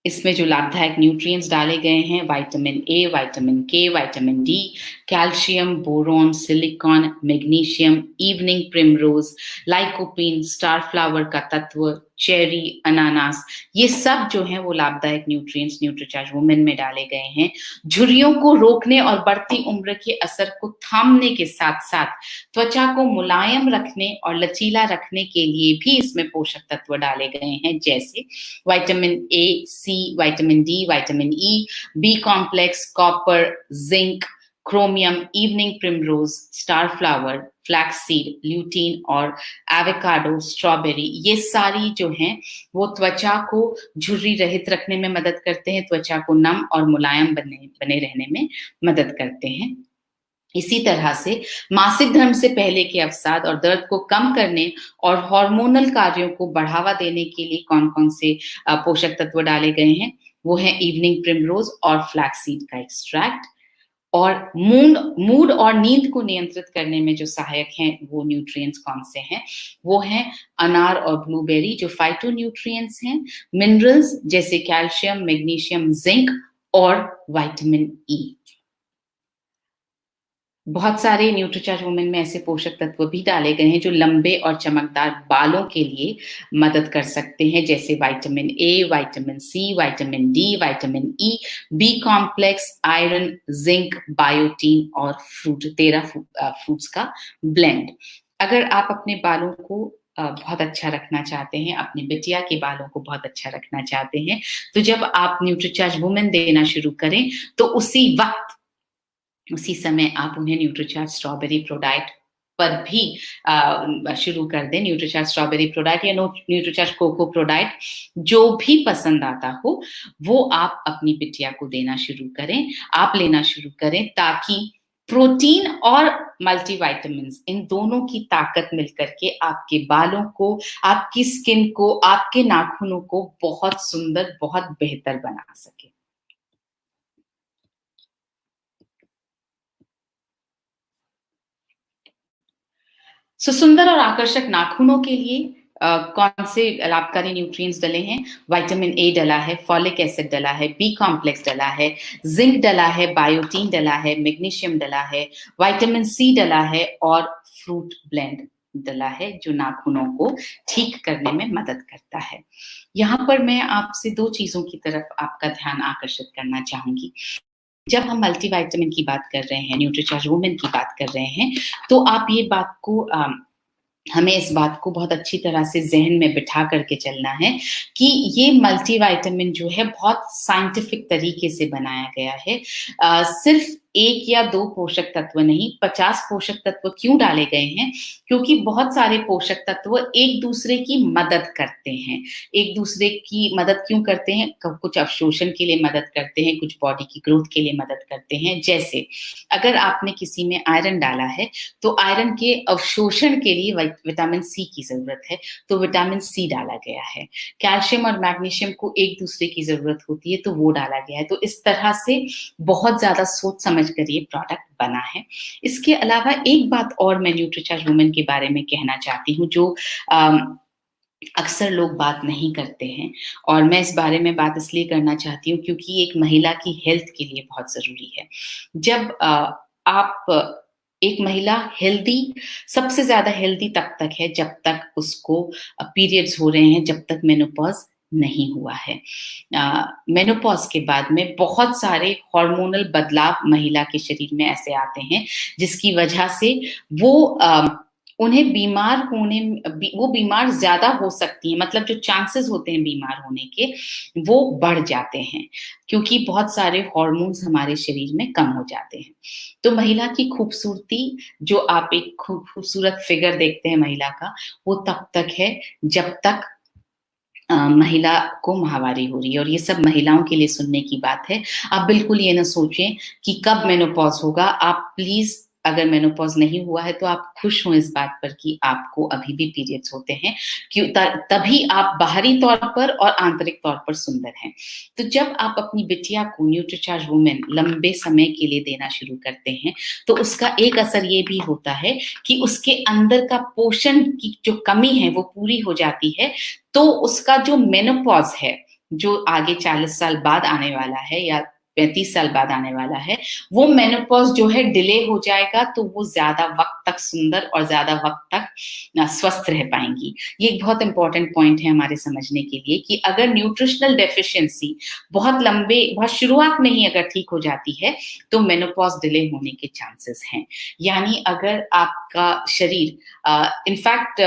इसमें जो लाभदायक न्यूट्रिएंट्स डाले गए हैं, विटामिन ए, विटामिन के, vitamin D, calcium, boron, silicon, magnesium, evening primrose, lycopene, star flower का तत्व, चेरी, अनानास, ये सब जो हैं वो लाभदायक न्यूट्रिएंट्स न्यूट्रीचार्ज वुमेन में डाले गए हैं। झुर्रियों को रोकने और बढ़ती उम्र के असर को थामने के साथ साथ त्वचा को मुलायम रखने और लचीला रखने के लिए भी इसमें पोषक तत्व डाले गए हैं, जैसे vitamin A, C, vitamin D, vitamin E, B complex, copper, zinc, chromium, evening primrose, star flower, flaxseed, lutein और एवोकाडो, स्ट्रॉबेरी, ये सारी जो हैं वो त्वचा को झुर्री रहित रखने में मदद करते हैं, त्वचा को नम और मुलायम बने रहने में मदद करते हैं। इसी तरह से मासिक धर्म से पहले के अवसाद और दर्द को कम करने और हार्मोनल कार्यों को बढ़ावा देने के लिए कौन कौन से पोषक तत्व डाले गए हैं, वो है इवनिंग प्रिमरोज और फ्लैक्सीड का एक्सट्रैक्ट। और मूड और नींद को नियंत्रित करने में जो सहायक हैं वो न्यूट्रिएंट्स कौन से हैं, वो हैं अनार और ब्लूबेरी जो फाइटो न्यूट्रिएंट्स हैं, मिनरल्स जैसे कैल्शियम, मैग्नीशियम, जिंक और विटामिन ई। बहुत सारे न्यूट्रीचार्ज वुमेन में ऐसे पोषक तत्व भी डाले गए हैं जो लंबे और चमकदार बालों के लिए मदद कर सकते हैं, जैसे vitamin A, vitamin C, vitamin D, vitamin E, B complex, iron, zinc, biotin और 13 फ्रूट्स का ब्लेंड। अगर आप अपने बालों को बहुत अच्छा रखना चाहते हैं, अपनी बिटिया के बालों को बहुत अच्छा रखना चाहते हैं, तो जब आप न्यूट्रीचार्ज वुमेन देना शुरू करें तो उसी समय आप उन्हें न्यूट्रीचार्ज स्ट्रॉबेरी प्रोडाइट पर भी शुरू कर दें। न्यूट्रीचार्ज स्ट्रॉबेरी प्रोडाइट या न्यूट्रीचार्ज कोको प्रोडाइट, जो भी पसंद आता हो वो आप अपनी बिटिया को देना शुरू करें, आप लेना शुरू करें, ताकि प्रोटीन और मल्टीविटामिन्स इन दोनों की ताकत मिलकर के आपके बालों को, आपकी स्किन को, आपके नाखूनों को बहुत सुंदर, बहुत बेहतर बना सके। सुंदर और आकर्षक नाखूनों के लिए कौन से लाभकारी न्यूट्रिएंट्स डले हैं? विटामिन ए डला है, फॉलिक एसिड डला है, बी कॉम्प्लेक्स डला है, जिंक डला है, बायोटीन डला है, मैग्नीशियम डला है, विटामिन सी डला है और फ्रूट ब्लेंड डला है जो नाखूनों को ठीक करने में मदद करता है। यहाँ पर मैं आपसे 2 चीजों की तरफ आपका ध्यान आकर्षित करना चाहूंगी। जब हम मल्टीविटामिन की बात कर रहे हैं, न्यूट्रीचार्ज वुमेन की बात कर रहे हैं, तो आप ये बात को हमें इस बात को बहुत अच्छी तरह से जहन में बिठा करके चलना है कि ये मल्टीविटामिन जो है बहुत साइंटिफिक तरीके से बनाया गया है। सिर्फ 1 या 2 पोषक तत्व नहीं, 50 पोषक तत्व क्यों डाले गए हैं? क्योंकि बहुत सारे पोषक तत्व एक दूसरे की मदद करते हैं। एक दूसरे की मदद क्यों करते हैं? कुछ अवशोषण के लिए मदद करते हैं, कुछ बॉडी की ग्रोथ के लिए मदद करते हैं। जैसे अगर आपने किसी में आयरन डाला है तो आयरन के अवशोषण के लिए विटामिन सी की जरूरत है, तो विटामिन सी डाला गया है। कैल्शियम और मैग्नीशियम को एक दूसरे की जरूरत होती है, तो वो डाला गया है। तो इस तरह से बहुत ज्यादा सोच समझ समझकर ये प्रोडक्ट बना है। इसके अलावा एक बात और मैं न्यूट्रीचार्ज वुमेन के बारे में कहना चाहती हूँ, जो अक्सर लोग बात नहीं करते हैं, और मैं इस बारे में बात इसलिए करना चाहती हूँ क्योंकि एक महिला की हेल्थ के लिए बहुत ज़रूरी है। जब आप एक महिला हेल्दी, सबसे ज़्यादा हेल्दी तब तक है जब तक उसको पीरियड्स हो रहे हैं, जब तक मेनोपॉज़ नहीं हुआ है। मेनोपॉज़ के बाद में बहुत सारे हार्मोनल बदलाव महिला के शरीर में ऐसे आते हैं, जिसकी वजह से वो उन्हें बीमार होने वो बीमार ज़्यादा हो सकती हैं, मतलब जो चांसेस होते हैं बीमार होने के, वो बढ़ जाते हैं, क्योंकि बहुत सारे हार्मोन्स हमारे शरीर में कम हो जाते हैं। तो महिला की खूबसूरती, जो आप एक खूबसूरत फिगर देखते हैं महिला का, वो तब तक है जब तक महिला को माहवारी हो रही है, और ये सब महिलाओं के लिए सुनने की बात है। आप बिल्कुल ये ना सोचें कि कब मेनोपॉज़ होगा। आप प्लीज़, अगर मेनोपॉज़ नहीं हुआ है तो आप खुश हों इस बात पर कि आपको अभी भी पीरियड्स होते हैं, तभी आप बाहरी तौर पर और आंतरिक तौर पर सुंदर हैं। तो जब आप अपनी बिटिया को न्यूट्रीचार्ज वुमेन लंबे समय के लिए देना शुरू करते हैं, तो उसका एक असर ये भी होता है कि उसके अंदर का पोषण की जो कमी है वो पूरी हो जाती है। तो उसका जो मेनोपॉज़ है, जो आगे 40 साल बाद आने वाला है या 35 साल बाद आने वाला है, वो मेनोपॉज़ जो है डिले हो जाएगा, तो वो ज़्यादा वक़्त तक सुंदर और ज़्यादा वक़्त तक स्वस्थ रह पाएँगी। ये एक बहुत इम्पोर्टेंट पॉइंट है हमारे समझने के लिए कि अगर न्यूट्रिशनल डेफिशिएंसी बहुत शुरुआत में ही अगर ठीक हो जाती है, तो मेनोपॉज़ डिले होने के चांसेस हैं। यानी अगर आपका शरीर इनफैक्ट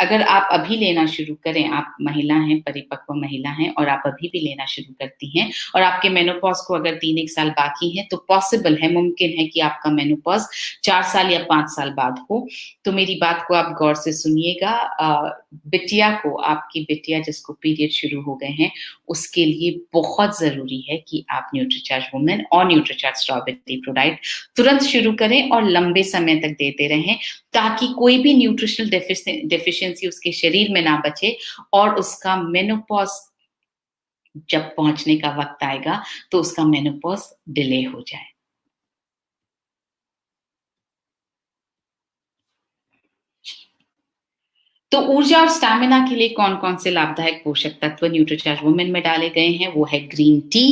अगर आप अभी लेना शुरू करें, आप महिला हैं, परिपक्व महिला हैं, और आप अभी भी लेना शुरू करती हैं, और आपके मेनोपॉज़ को अगर 3-1 साल बाकी है, तो पॉसिबल है, मुमकिन है कि आपका मेनोपॉज़ 4 साल या 5 साल बाद हो। तो मेरी बात को आप गौर से सुनिएगा। बिटिया को, आपकी बिटिया जिसको पीरियड शुरू हो गए हैं, उसके लिए बहुत ज़रूरी है कि आप न्यूट्रीचार्ज वुमेन और न्यूट्रीचार्ज स्ट्रॉबेरी प्रोडाक्ट तुरंत शुरू करें और लंबे समय तक देते रहें, ताकि कोई भी न्यूट्रिशनल डेफिशिएंसी उसके शरीर में ना बचे, और उसका मेनोपॉज़ जब पहुंचने का वक्त आएगा तो उसका मेनोपॉज़ डिले हो जाए। तो ऊर्जा और स्टैमिना के लिए कौन-कौन से लाभदायक पोषक तत्व न्यूट्रीचार्ज वुमेन में डाले गए हैं? वो है green tea,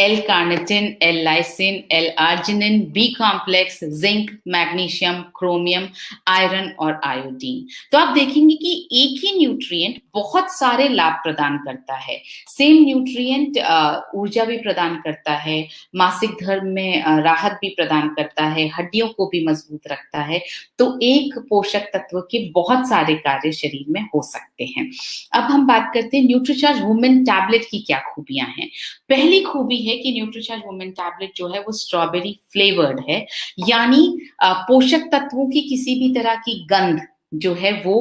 L carnitine, L lysine, L arginine, B complex, zinc, magnesium, chromium, iron और आयोडीन। तो आप देखेंगे कि एक ही न्यूट्रिएंट बहुत सारे लाभ प्रदान करता है। सेम न्यूट्रिएंट ऊर्जा भी प्रदान करता है, मासिक धर्म में राहत भी प्रदान करता है, हड्डियों को भी मजबूत रखता है। तो एक पोषक तत्व के बहुत सारे कार्य शरीर में हो सकते हैं। अब हम बात करते हैं न्यूट्रीचार्ज वुमेन टैबलेट की क्या खूबियां हैं। पहली खूबी है कि न्यूट्रीचार्ज वुमेन टैबलेट जो है वो स्ट्रॉबेरी फ्लेवर्ड है, यानी पोषक तत्वों की किसी भी तरह की गंध जो है वो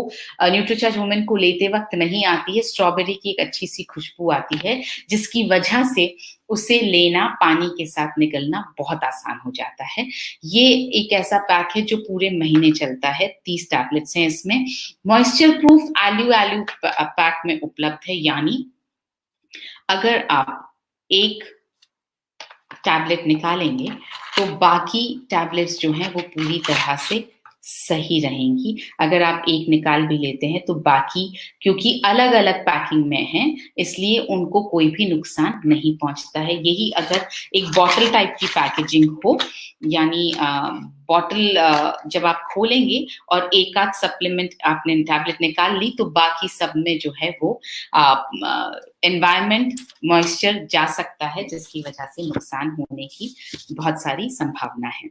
न्यूट्रीचार्ज वुमेन को लेते वक्त नहीं आती है। स्ट्रॉबेरी की एक अच्छी सी खुशबू आती है, जिसकी वजह से उसे लेना, पानी के साथ निकलना बहुत आसान हो जाता है। ये एक ऐसा पैक है जो पूरे महीने चलता है। 30 टैबलेट्स हैं इसमें। मॉइस्चर प्रूफ एल्यू पैक में उपलब्ध है, यानी अगर आप एक टैबलेट निकालेंगे तो बाकी टैबलेट्स जो हैं वो पूरी तरह से सही रहेंगी। अगर आप एक निकाल भी लेते हैं तो बाकी, क्योंकि अलग-अलग पैकिंग में हैं, इसलिए उनको कोई भी नुकसान नहीं पहुंचता है। यही अगर एक बॉटल टाइप की पैकेजिंग हो, यानी बॉटल जब आप खोलेंगे और एक आध सप्लीमेंट आपने टैबलेट निकाल ली, तो बाकी सब में जो है वो एनवायरनमेंट, मॉइस्चर जा सकता है, जिसकी वजह से नुकसान होने की बहुत सारी संभावना है।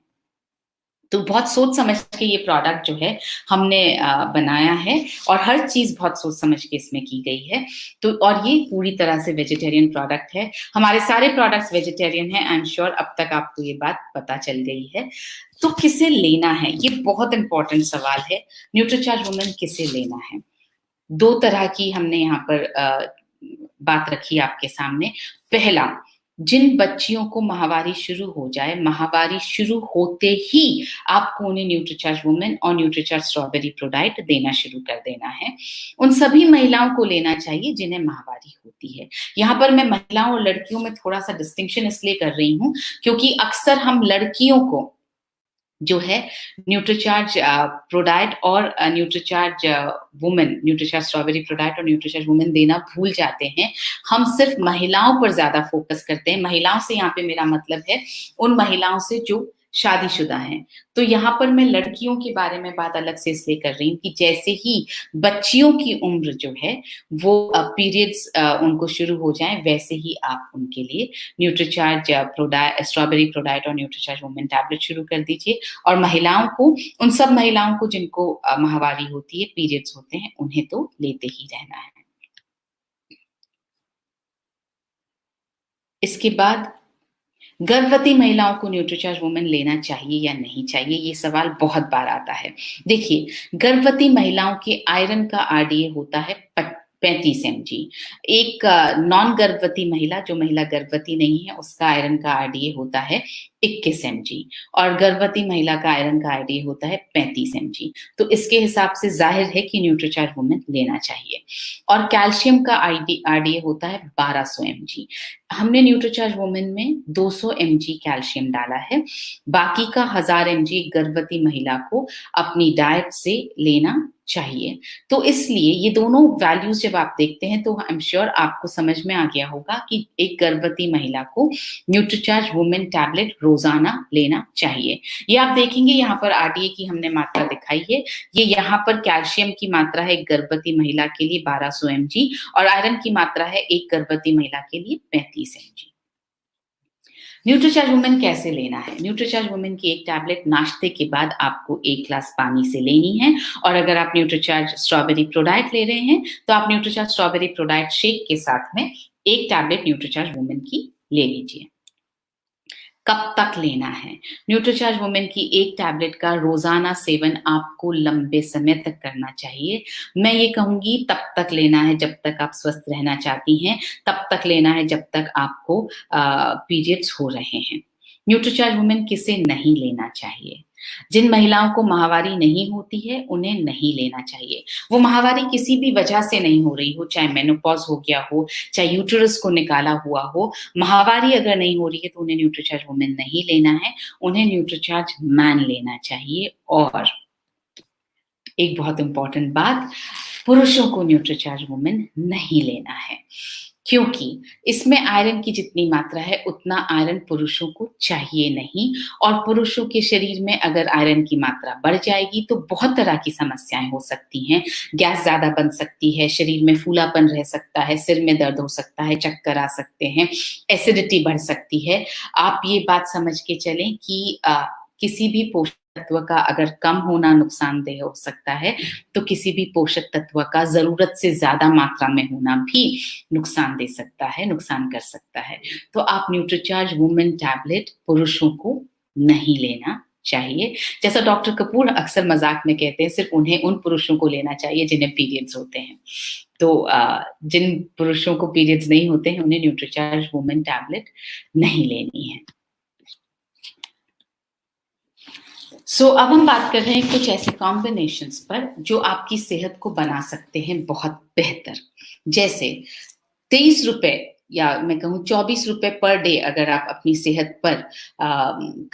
तो बहुत सोच समझ के ये प्रोडक्ट जो है हमने बनाया है, और हर चीज बहुत सोच समझ के इसमें की गई है। तो और ये पूरी तरह से वेजिटेरियन प्रोडक्ट है। हमारे सारे प्रोडक्ट्स वेजिटेरियन हैं। आई एम श्योर अब तक आपको ये बात पता चल गई है। तो किसे लेना है, ये बहुत इंपॉर्टेंट सवाल है। न्यूट्रीचार्ज वुमेन किसे लेना है? 2 तरह की हमने यहाँ पर बात रखी आपके सामने। पहला, जिन बच्चियों को माहवारी शुरू हो जाए, माहवारी शुरू होते ही आपको उन्हें न्यूट्रीचार्ज वुमेन और न्यूट्रीचार्ज स्ट्रॉबेरी प्रोडाइट देना शुरू कर देना है। उन सभी महिलाओं को लेना चाहिए जिन्हें माहवारी होती है। यहाँ पर मैं महिलाओं और लड़कियों में थोड़ा-सा डिस्टिंक्शन इसलिए कर रही हूँ क्योंकि अक्सर हम लड़कियों को जो है न्यूट्रीचार्ज प्रोडाइट और Nutricharge women, Nutricharge strawberry ProDiet और न्यूट्रीचार्ज वुमेन देना भूल जाते हैं। हम सिर्फ महिलाओं पर ज्यादा फोकस करते हैं। महिलाओं से यहाँ पे मेरा मतलब है उन महिलाओं से जो शादीशुदा हैं। तो यहाँ पर मैं लड़कियों के बारे में बात अलग से इसलिए कर रही हूँ कि जैसे ही बच्चियों की उम्र जो है वो पीरियड्स उनको शुरू हो जाएं, वैसे ही आप उनके लिए न्यूट्रीचार्ज स्ट्रॉबेरी प्रोडाइट और न्यूट्रीचार्ज वुमेन टैबलेट शुरू कर दीजिए। और महिलाओं को, उन सब महिलाओं को जिनको माहवारी होती है, पीरियड्स होते हैं, उन्हें तो लेते ही रहना है। इसके बाद गर्भवती महिलाओं को न्यूट्रीचार्ज वुमेन लेना चाहिए या नहीं चाहिए, ये सवाल बहुत बार आता है। देखिए, गर्भवती महिलाओं के आयरन का आरडीए होता है 35 mg। एक नॉन गर्भवती महिला, जो महिला गर्भवती नहीं है, उसका आयरन का आरडीए होता है 21 mg और गर्भवती महिला का आयरन का आरडीए होता है 35 mg। तो इसके हिसाब से जाहिर है कि न्यूट्रीचार्ज वुमेन लेना चाहिए। और कैल्शियम का आरडीए होता है 1200 mg। हमने न्यूट्रीचार्ज वुमेन में 200 mg कैल्शियम डाला है, बाकी का 1000 mg गर्भवती महिला को अपनी डाइट से लेना चाहिए। तो इसलिए ये दोनों वैल्यूज जब आप देखते हैं तो आई एम श्योर आपको समझ में आ गया होगा कि एक गर्भवती महिला को न्यूट्रीचार्ज वुमेन टैबलेट रोजाना लेना चाहिए। ये आप देखेंगे यहाँ पर आरडीए की हमने मात्रा दिखाई है। ये यहाँ पर कैल्शियम की मात्रा है एक गर्भवती महिला के लिए 1200 mg और आयरन की मात्रा है एक गर्भवती महिला के लिए 35 mg। न्यूट्रीचार्ज वुमेन कैसे लेना है? न्यूट्रीचार्ज वुमेन की एक टैबलेट नाश्ते के बाद आपको 1 ग्लास पानी से लेनी है। और अगर आप न्यूट्रीचार्ज स्ट्रॉबेरी प्रोडाइट ले रहे हैं तो आप न्यूट्रीचार्ज स्ट्रॉबेरी प्रोडाइट शेक के साथ में एक टैबलेट न्यूट्रीचार्ज वुमेन की ले लीजिए। कब तक लेना है? न्यूट्रीचार्ज वुमेन की एक टैबलेट का रोजाना सेवन आपको लंबे समय तक करना चाहिए। मैं ये कहूंगी तब तक लेना है जब तक आप स्वस्थ रहना चाहती हैं, तब तक लेना है जब तक आपको पीरियड्स हो रहे हैं। न्यूट्रीचार्ज वुमेन किसे नहीं लेना चाहिए? जिन महिलाओं को माहवारी नहीं होती है उन्हें नहीं लेना चाहिए। वो माहवारी किसी भी वजह से नहीं हो रही हो, चाहे मेनोपॉज हो गया हो, चाहे यूटेरस को निकाला हुआ हो, माहवारी अगर नहीं हो रही है तो उन्हें न्यूट्रीचार्ज वुमेन नहीं लेना है, उन्हें न्यूट्रीचार्ज मैन लेना चाहिए। और एक बहुत इंपॉर्टेंट बात, पुरुषों को न्यूट्रीचार्ज वुमेन नहीं लेना है क्योंकि इसमें आयरन की जितनी मात्रा है उतना आयरन पुरुषों को चाहिए नहीं। और पुरुषों के शरीर में अगर आयरन की मात्रा बढ़ जाएगी तो बहुत तरह की समस्याएं हो सकती हैं। गैस ज्यादा बन सकती है, शरीर में फूलापन रह सकता है, सिर में दर्द हो सकता है, चक्कर आ सकते हैं, एसिडिटी बढ़ सकती है। आप ये बात समझ के चलें कि किसी भी पोषक तत्व का अगर कम होना नुकसानदेह हो सकता है, तो किसी भी पोषक तत्व का जरूरत से ज्यादा मात्रा में होना भी नुकसान दे सकता है, नुकसान कर सकता है। तो आप न्यूट्रीचार्ज वुमेन टैबलेट पुरुषों को नहीं लेना चाहिए। जैसा डॉक्टर कपूर अक्सर मजाक में कहते हैं, सिर्फ उन्हें उन पुरुषों को लेना चाहिए जिन्हें पीरियड्स होते हैं। तो जिन पुरुषों को पीरियड्स नहीं होते हैं उन्हें न्यूट्रीचार्ज वुमेन टैबलेट नहीं लेनी है। अब हम बात कर रहे हैं कुछ ऐसे कॉम्बिनेशंस पर जो आपकी सेहत को बना सकते हैं बहुत बेहतर। जैसे 23 रुपए या मैं कहूँ 24 रुपए पर डे अगर आप अपनी सेहत पर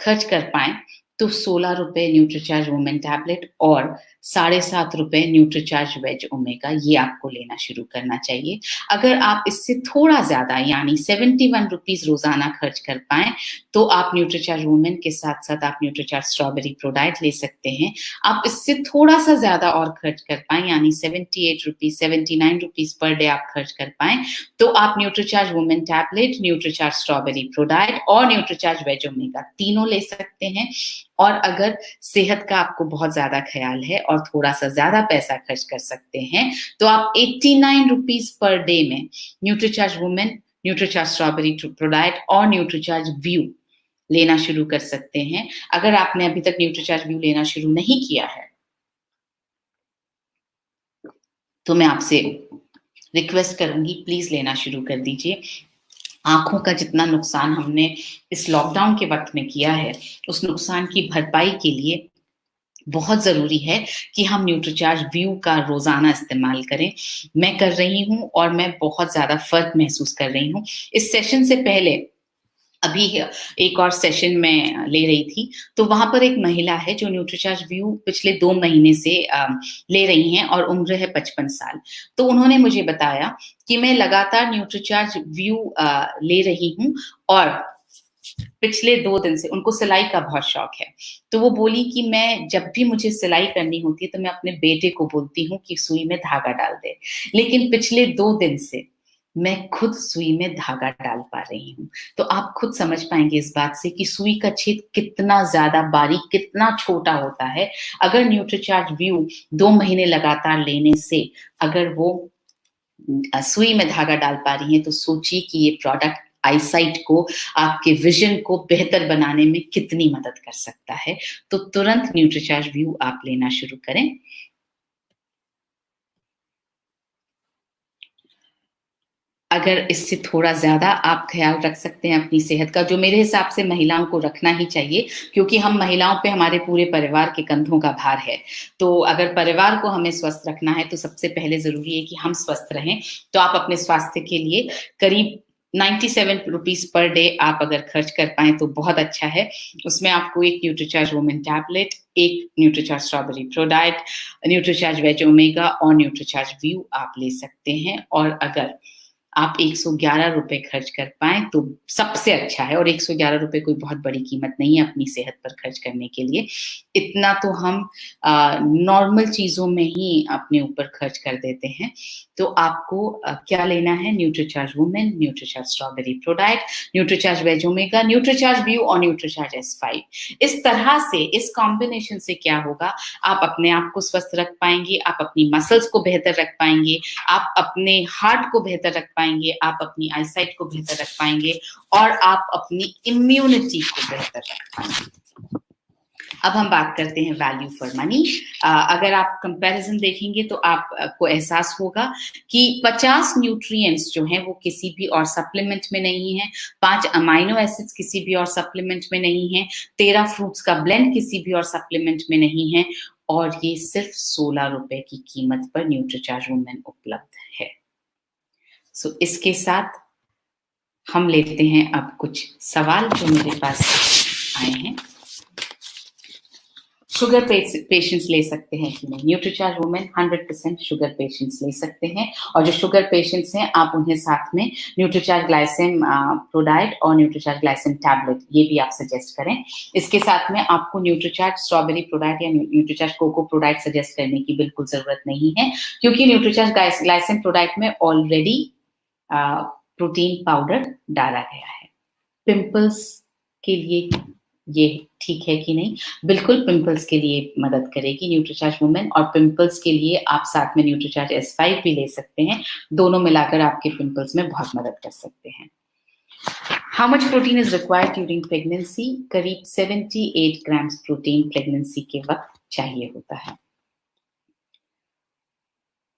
खर्च कर पाएं तो 16 रुपए न्यूट्रीचार्ज वुमेन टैबलेट और 7.5 रुपए न्यूट्रीचार्ज वेज ओमेगा, ये आपको लेना शुरू करना चाहिए। अगर आप इससे थोड़ा ज्यादा यानी 71 रुपीज रोजाना खर्च कर पाएं तो आप न्यूट्रीचार्ज वुमेन के साथ साथ आप न्यूट्रीचार्ज स्ट्रॉबेरी प्रोडाइट ले सकते हैं। आप इससे थोड़ा सा ज्यादा और खर्च कर पाएं यानी 78 रुपीज 79 रुपीज पर डे आप खर्च कर पाएं तो आप Nutricharge women tablet, Nutricharge strawberry ProDiet और न्यूट्रीचार्ज वेज ओमेगा तीनों ले सकते हैं। और अगर सेहत का आपको बहुत ज्यादा ख्याल है और थोड़ा सा ज्यादा पैसा खर्च कर सकते हैं तो आप 89 रुपीज पर डे में Nutricharge women, Nutricharge strawberry ProDiet और न्यूट्रीचार्ज व्यू लेना शुरू कर सकते हैं। अगर आपने अभी तक न्यूट्रीचार्ज व्यू लेना शुरू नहीं किया है तो मैं आपसे रिक्वेस्ट करूंगी प्लीज लेना शुरू कर दीजिए। आँखों का जितना नुकसान हमने इस लॉकडाउन के वक़्त में किया है, उस नुकसान की भरपाई के लिए बहुत ज़रूरी है कि हम न्यूट्रीचार्ज व्यू का रोज़ाना इस्तेमाल करें। मैं कर रही हूँ और मैं बहुत ज़्यादा फ़र्क महसूस कर रही हूँ। इस सेशन से पहले अभी एक और सेशन मैं ले रही थी, तो वहाँ पर एक महिला है जो न्यूट्रीचार्ज व्यू पिछले 2 महीने से ले रही हैं और उम्र है 55 साल। तो उन्होंने मुझे बताया कि मैं लगातार न्यूट्रीचार्ज व्यू ले रही हूँ और पिछले 2 दिन से उनको सिलाई का बहुत शौक है। तो वो बोली कि मैं जब भी मुझे सिलाई करनी होती है तो मैं अपने बेटे को बोलती हूँ कि सुई में धागा डाल दे। लेकिन पिछले 2 दिन से मैं खुद सुई में धागा डाल पा रही हूँ। तो आप खुद समझ पाएँगे इस बात से कि सुई का छेद कितना ज़्यादा बारीक, कितना छोटा होता है। अगर न्यूट्रीचार्ज व्यू 2 महीने लगातार लेने से अगर वो सुई में धागा डाल पा रही हैं, तो सोचिए कि ये प्रोडक्ट आईसाइट को, आपके विज़न को बेहतर बनाने में कितनी मदद कर सकता है। तो तुरंत न्यूट्रीचार्ज व्यू आप लेना शुरू करें। अगर इससे थोड़ा ज़्यादा आप ख़्याल रख सकते हैं अपनी सेहत का, जो मेरे हिसाब से महिलाओं को रखना ही चाहिए, क्योंकि हम महिलाओं पे हमारे पूरे परिवार के कंधों का भार है। तो अगर परिवार को हमें स्वस्थ रखना है, तो सबसे पहले ज़रूरी है कि हम स्वस्थ रहें। तो आप अपने स्वास्थ्य के लिए करीब 97 रुपीज़ पर डे आप अगर खर्च कर पाएँ तो बहुत अच्छा है। उसमें आपको एक न्यूट्रीचार्ज वुमेन टैबलेट, एक Nutricharge strawberry pro diet, Nutricharge veg omega और न्यूट्रीचार्ज व्यू आप ले सकते हैं। और अगर आप 111 रुपए खर्च कर पाएँ तो सबसे अच्छा है, और 111 रुपए कोई बहुत बड़ी कीमत नहीं है अपनी सेहत पर खर्च करने के लिए। इतना तो हम नॉर्मल चीज़ों में ही अपने ऊपर खर्च कर देते हैं। तो आपको क्या लेना है? Nutricharge women, Nutricharge strawberry pro diet, Nutricharge veg omega, Nutricharge view और न्यूट्रीचार्ज S5। इस तरह से, इस कॉम्बिनेशन से क्या होगा, आप अपने आप को स्वस्थ रख पाएँगे, आप अपनी मसल्स को बेहतर रख पाएँगे, आप अपने हार्ट को बेहतर रख पाएँगे, आप अपनी आईसाइट को बेहतर रख पाएँगे और आप अपनी इम्यूनिटी को बेहतर रख पाएँगे। अब हम बात करते हैं वैल्यू फॉर मनी। अगर आप कंपैरिजन देखेंगे तो आपको एहसास होगा कि 50 न्यूट्रिएंट्स जो हैं वो किसी भी और सप्लीमेंट में नहीं है, 5 अमाइनो एसिड्स किसी भी और सप्लीमेंट में नहीं है, 13 फ्रूट्स का ब्लेंड किसी भी और सप्लीमेंट में नहीं है, और ये सिर्फ 16 रुपए की कीमत पर न्यूट्रीचार्ज वुमेन उपलब्ध है। सो इसके साथ हम लेते हैं अब कुछ सवाल जो मेरे पास आए हैं। शुगर पेशेंट्स ले सकते हैं कि नहीं? न्यूट्रीचार्ज वुमेन 100% शुगर पेशेंट्स ले सकते हैं, और जो शुगर पेशेंट्स हैं आप उन्हें साथ में न्यूट्रीचार्ज ग्लाइसेम प्रो डाइट और न्यूट्रीचार्ज ग्लाइसेम टैबलेट ये भी आप सजेस्ट करें। इसके साथ में आपको न्यूट्रीचार्ज स्ट्रॉबेरी प्रो डाइट या Nutricharge cocoa pro diet suggest करने की बिल्कुल ज़रूरत नहीं है, क्योंकि न्यूट्रीचार्ज ग्लाइसेम प्रो डाइट में ऑलरेडी प्रोटीन पाउडर डाला गया है। पिंपल्स के लिए ये ठीक है कि नहीं? बिल्कुल पिंपल्स के लिए मदद करेगी न्यूट्रीचार्ज वुमेन, और पिंपल्स के लिए आप साथ में न्यूट्रीचार्ज S5 भी ले सकते हैं। दोनों मिलाकर आपके पिंपल्स में बहुत मदद कर सकते हैं। How much protein is required during pregnancy? करीब 78 ग्राम्स प्रोटीन प्रेगनेंसी के वक्त चाहिए होता है।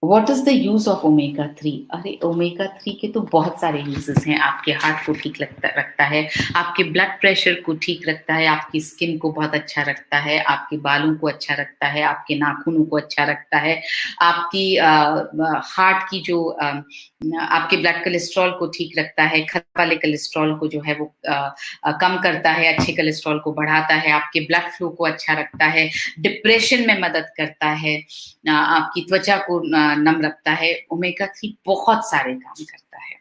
What is the use of omega 3? अरे ओमेगा 3 के तो बहुत सारे यूजेस हैं। आपके हार्ट को ठीक रखता है, आपके ब्लड प्रेशर को ठीक रखता है, आपकी स्किन को बहुत अच्छा रखता है, आपके बालों को अच्छा रखता है, आपके नाखूनों को अच्छा रखता है, आपकी हार्ट की जो आपके ब्लड कोलेस्ट्रॉल को ठीक रखता है, खराब वाले कोलेस्ट्रॉल को जो है वो कम करता है, अच्छे कोलेस्ट्रॉल को बढ़ाता है, आपके ब्लड फ्लो को अच्छा रखता है, डिप्रेशन में मदद करता है, आपकी त्वचा को नम रखता है। ओमेगा 3 बहुत सारे काम करता है।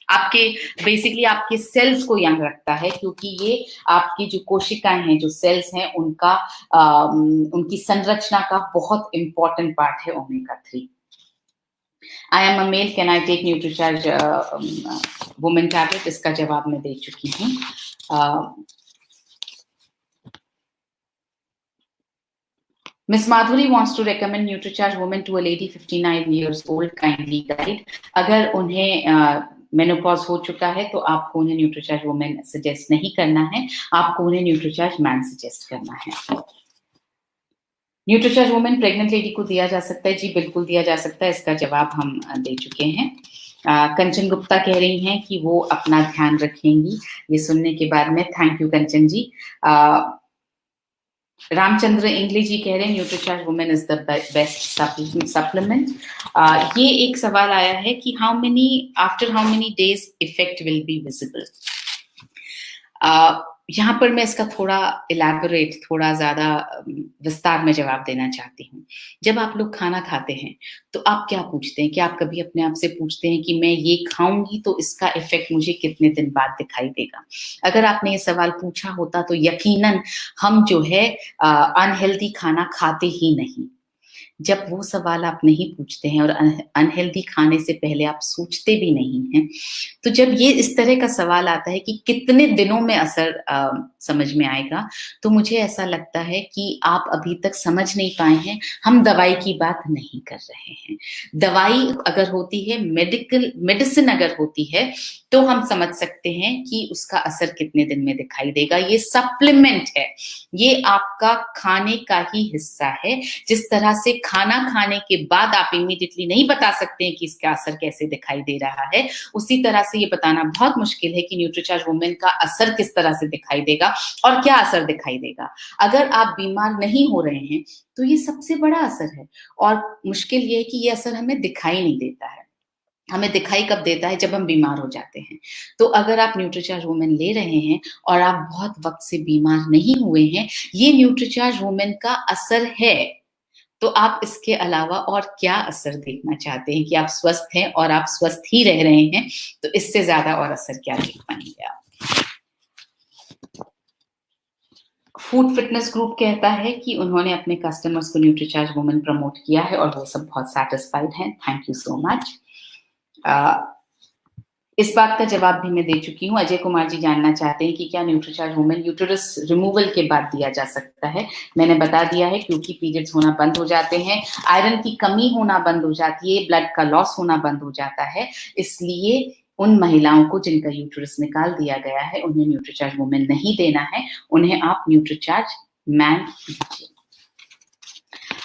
आपके बेसिकली आपके सेल्स को यंग रखता है, क्योंकि ये आपकी जो कोशिकाएं हैं, जो सेल्स हैं, उनकी संरचना का बहुत इंपॉर्टेंट पार्ट है omega 3। I am a male, can I take Nutricharge women tablet? इसका जवाब मैं दे चुकी हूँ। Miss Madhuri wants to recommend NutriCharge Women to a lady 59 years old. Kindly guide. अगर उन्हें मेनोपॉज हो चुका है तो आपको उन्हें न्यूट्रीचार्ज वुमेन सजेस्ट नहीं करना है, आपको उन्हें न्यूट्रीचार्ज मैन सजेस्ट करना है। न्यूट्रीचार्ज वुमेन प्रेग्नेंट लेडी को दिया जा सकता है? जी बिल्कुल दिया जा सकता है, इसका जवाब हम दे चुके हैं। कंचन गुप्ता कह रही हैं कि वो अपना ध्यान रखेंगी। ये सुनने के बाद में थैंक यू कंचन जी। रामचंद्र इंगली जी कह रहे हैं Nutricharge women is the best supplement. ये एक सवाल आया है कि after how many days effect will be visible. यहाँ पर मैं इसका थोड़ा इलैबोरेट, थोड़ा ज्यादा विस्तार में जवाब देना चाहती हूँ। जब आप लोग खाना खाते हैं तो आप क्या पूछते हैं? कि आप कभी अपने आप से पूछते हैं कि मैं ये खाऊंगी तो इसका इफेक्ट मुझे कितने दिन बाद दिखाई देगा? अगर आपने ये सवाल पूछा होता तो यकीनन हम जो है अनहेल्दी खाना खाते ही नहीं। जब वो सवाल आप नहीं पूछते हैं और अनहेल्दी खाने से पहले आप सोचते भी नहीं हैं, तो जब ये इस तरह का सवाल आता है कि कितने दिनों में असर समझ में आएगा, तो मुझे ऐसा लगता है कि आप अभी तक समझ नहीं पाए हैं। हम दवाई की बात नहीं कर रहे हैं। दवाई अगर होती है, मेडिसिन अगर होती है, तो हम समझ सकते हैं कि उसका असर कितने दिन में दिखाई देगा। ये सप्लीमेंट है, ये आपका खाने का ही हिस्सा है। जिस तरह से खाना खाने के बाद आप इमीडिएटली नहीं बता सकते हैं कि इसका असर कैसे दिखाई दे रहा है, उसी तरह से ये बताना बहुत मुश्किल है कि न्यूट्रीचार्ज वुमेन का असर किस तरह से दिखाई देगा और क्या असर दिखाई देगा। अगर आप बीमार नहीं हो रहे हैं तो ये सबसे बड़ा असर है, और मुश्किल ये है कि ये असर हमें दिखाई नहीं देता है। हमें दिखाई कब देता है? जब हम बीमार हो जाते हैं। तो अगर आप न्यूट्रीचार्ज वुमेन ले रहे हैं और आप बहुत वक्त से बीमार नहीं हुए हैं, ये न्यूट्रीचार्ज वुमेन का असर है। तो आप इसके अलावा और क्या असर देखना चाहते हैं? कि आप स्वस्थ हैं और आप स्वस्थ ही रह रहे हैं, तो इससे ज्यादा और असर क्या देख पाएंगे आप? फूड फिटनेस ग्रुप कहता है कि उन्होंने अपने कस्टमर्स को न्यूट्रीचार्ज वुमेन प्रमोट किया है और वो सब बहुत सैटिस्फाइड हैं। Thank you so much. इस बात का जवाब भी मैं दे चुकी हूँ। अजय कुमार जी जानना चाहते हैं कि क्या न्यूट्रीचार्ज वुमेन यूटेरस रिमूवल के बाद दिया जा सकता है? मैंने बता दिया है, क्योंकि पीरियड्स होना बंद हो जाते हैं, आयरन की कमी होना बंद हो जाती है, ब्लड का लॉस होना बंद हो जाता है। इसलिए उन महिलाओं को जिनका यूटेरस निकाल दिया गया है, उन्हें न्यूट्रीचार्ज वुमेन नहीं देना है, उन्हें आप न्यूट्रीचार्ज मैन दीजिए।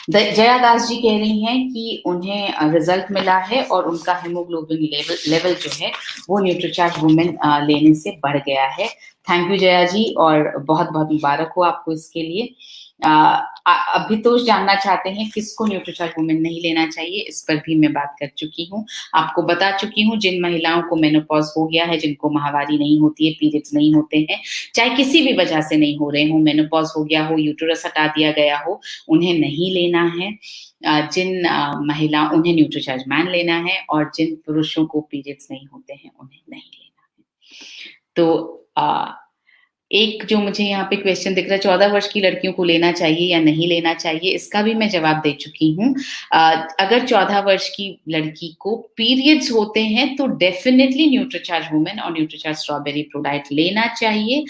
जया दास जी कह रही हैं कि उन्हें रिजल्ट मिला है और उनका हीमोग्लोबिन लेवल जो है वो न्यूट्रीचार्ज वुमेन लेने से बढ़ गया है। थैंक यू जया जी, और बहुत बहुत मुबारक हो आपको इसके लिए। अभितोष जानना चाहते हैं किसको न्यूट्रीचार्ज वुमेन नहीं लेना चाहिए। इस पर भी मैं बात कर चुकी हूँ, आपको बता चुकी हूँ। जिन महिलाओं को मेनोपॉज हो गया है, जिनको माहवारी नहीं होती है, पीरियड्स नहीं होते हैं, चाहे किसी भी वजह से नहीं हो रहे हो, मेनोपॉज हो गया हो, यूटेरस हटा दिया गया हो, उन्हें नहीं लेना है। जिन महिला उन्हें न्यूट्रीचार्ज मैन लेना है, और जिन पुरुषों को पीरियड्स नहीं होते हैं उन्हें नहीं लेना है। तो एक जो मुझे यहाँ पे क्वेश्चन दिख रहा है, 14 वर्ष की लड़कियों को लेना चाहिए या नहीं लेना चाहिए, इसका भी मैं जवाब दे चुकी हूँ। अगर 14 वर्ष की लड़की को पीरियड्स होते हैं तो डेफिनेटली न्यूट्रीचार्ज वुमेन और न्यूट्रीचार्ज स्ट्रॉबेरी प्रोडाइट लेना चाहिए।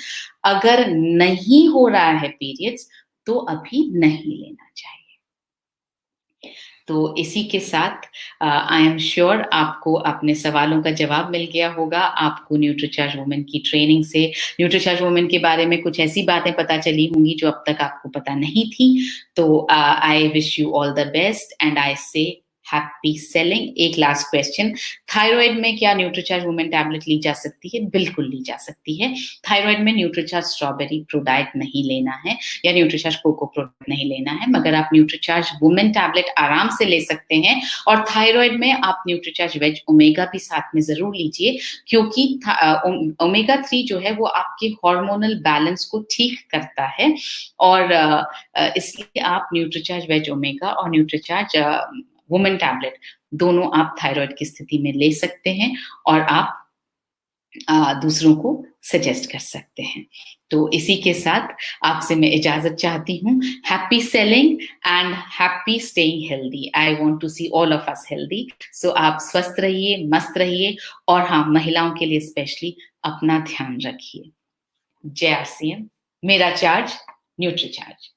अगर नहीं हो रहा है पीरियड्स तो अभी नहीं लेना चाहिए। तो इसी के साथ आई एम श्योर आपको अपने सवालों का जवाब मिल गया होगा। आपको न्यूट्रीचार्ज वुमेन की ट्रेनिंग से न्यूट्रीचार्ज वुमेन के बारे में कुछ ऐसी बातें पता चली होंगी जो अब तक आपको पता नहीं थी। तो I wish you all the best and I से हैप्पी सेलिंग। एक लास्ट क्वेश्चन, थायराइड में क्या न्यूट्रीचार्ज वुमेन टैबलेट ली जा सकती है? बिल्कुल ली जा सकती है। थायराइड में न्यूट्रीचार्ज स्ट्रॉबेरी प्रोडाइट नहीं लेना है या न्यूट्रीचार्ज कोको प्रोडाइट नहीं लेना है, मगर आप न्यूट्रीचार्ज वुमेन टैबलेट आराम से ले सकते हैं। और थायराइड में आप न्यूट्रीचार्ज वेज ओमेगा भी साथ में जरूर लीजिए, क्योंकि ओमेगा 3 जो है वो आपके हार्मोनल बैलेंस को ठीक करता है, और इसलिए आप न्यूट्रीचार्ज वेज ओमेगा और न्यूट्रीचार्ज वुमेन टैबलेट दोनों आप थायराइड की स्थिति में ले सकते हैं, और आप दूसरों को सजेस्ट कर सकते हैं। तो इसी के साथ आपसे मैं इजाजत चाहती हूँ। Happy selling and happy staying healthy. I want to see all of us healthy. So आप स्वस्थ रहिए, मस्त रहिए, और हाँ, महिलाओं के लिए स्पेशली अपना ध्यान रखिए। जय RCM, मेरा चार्ज न्यूट्रीचार्ज।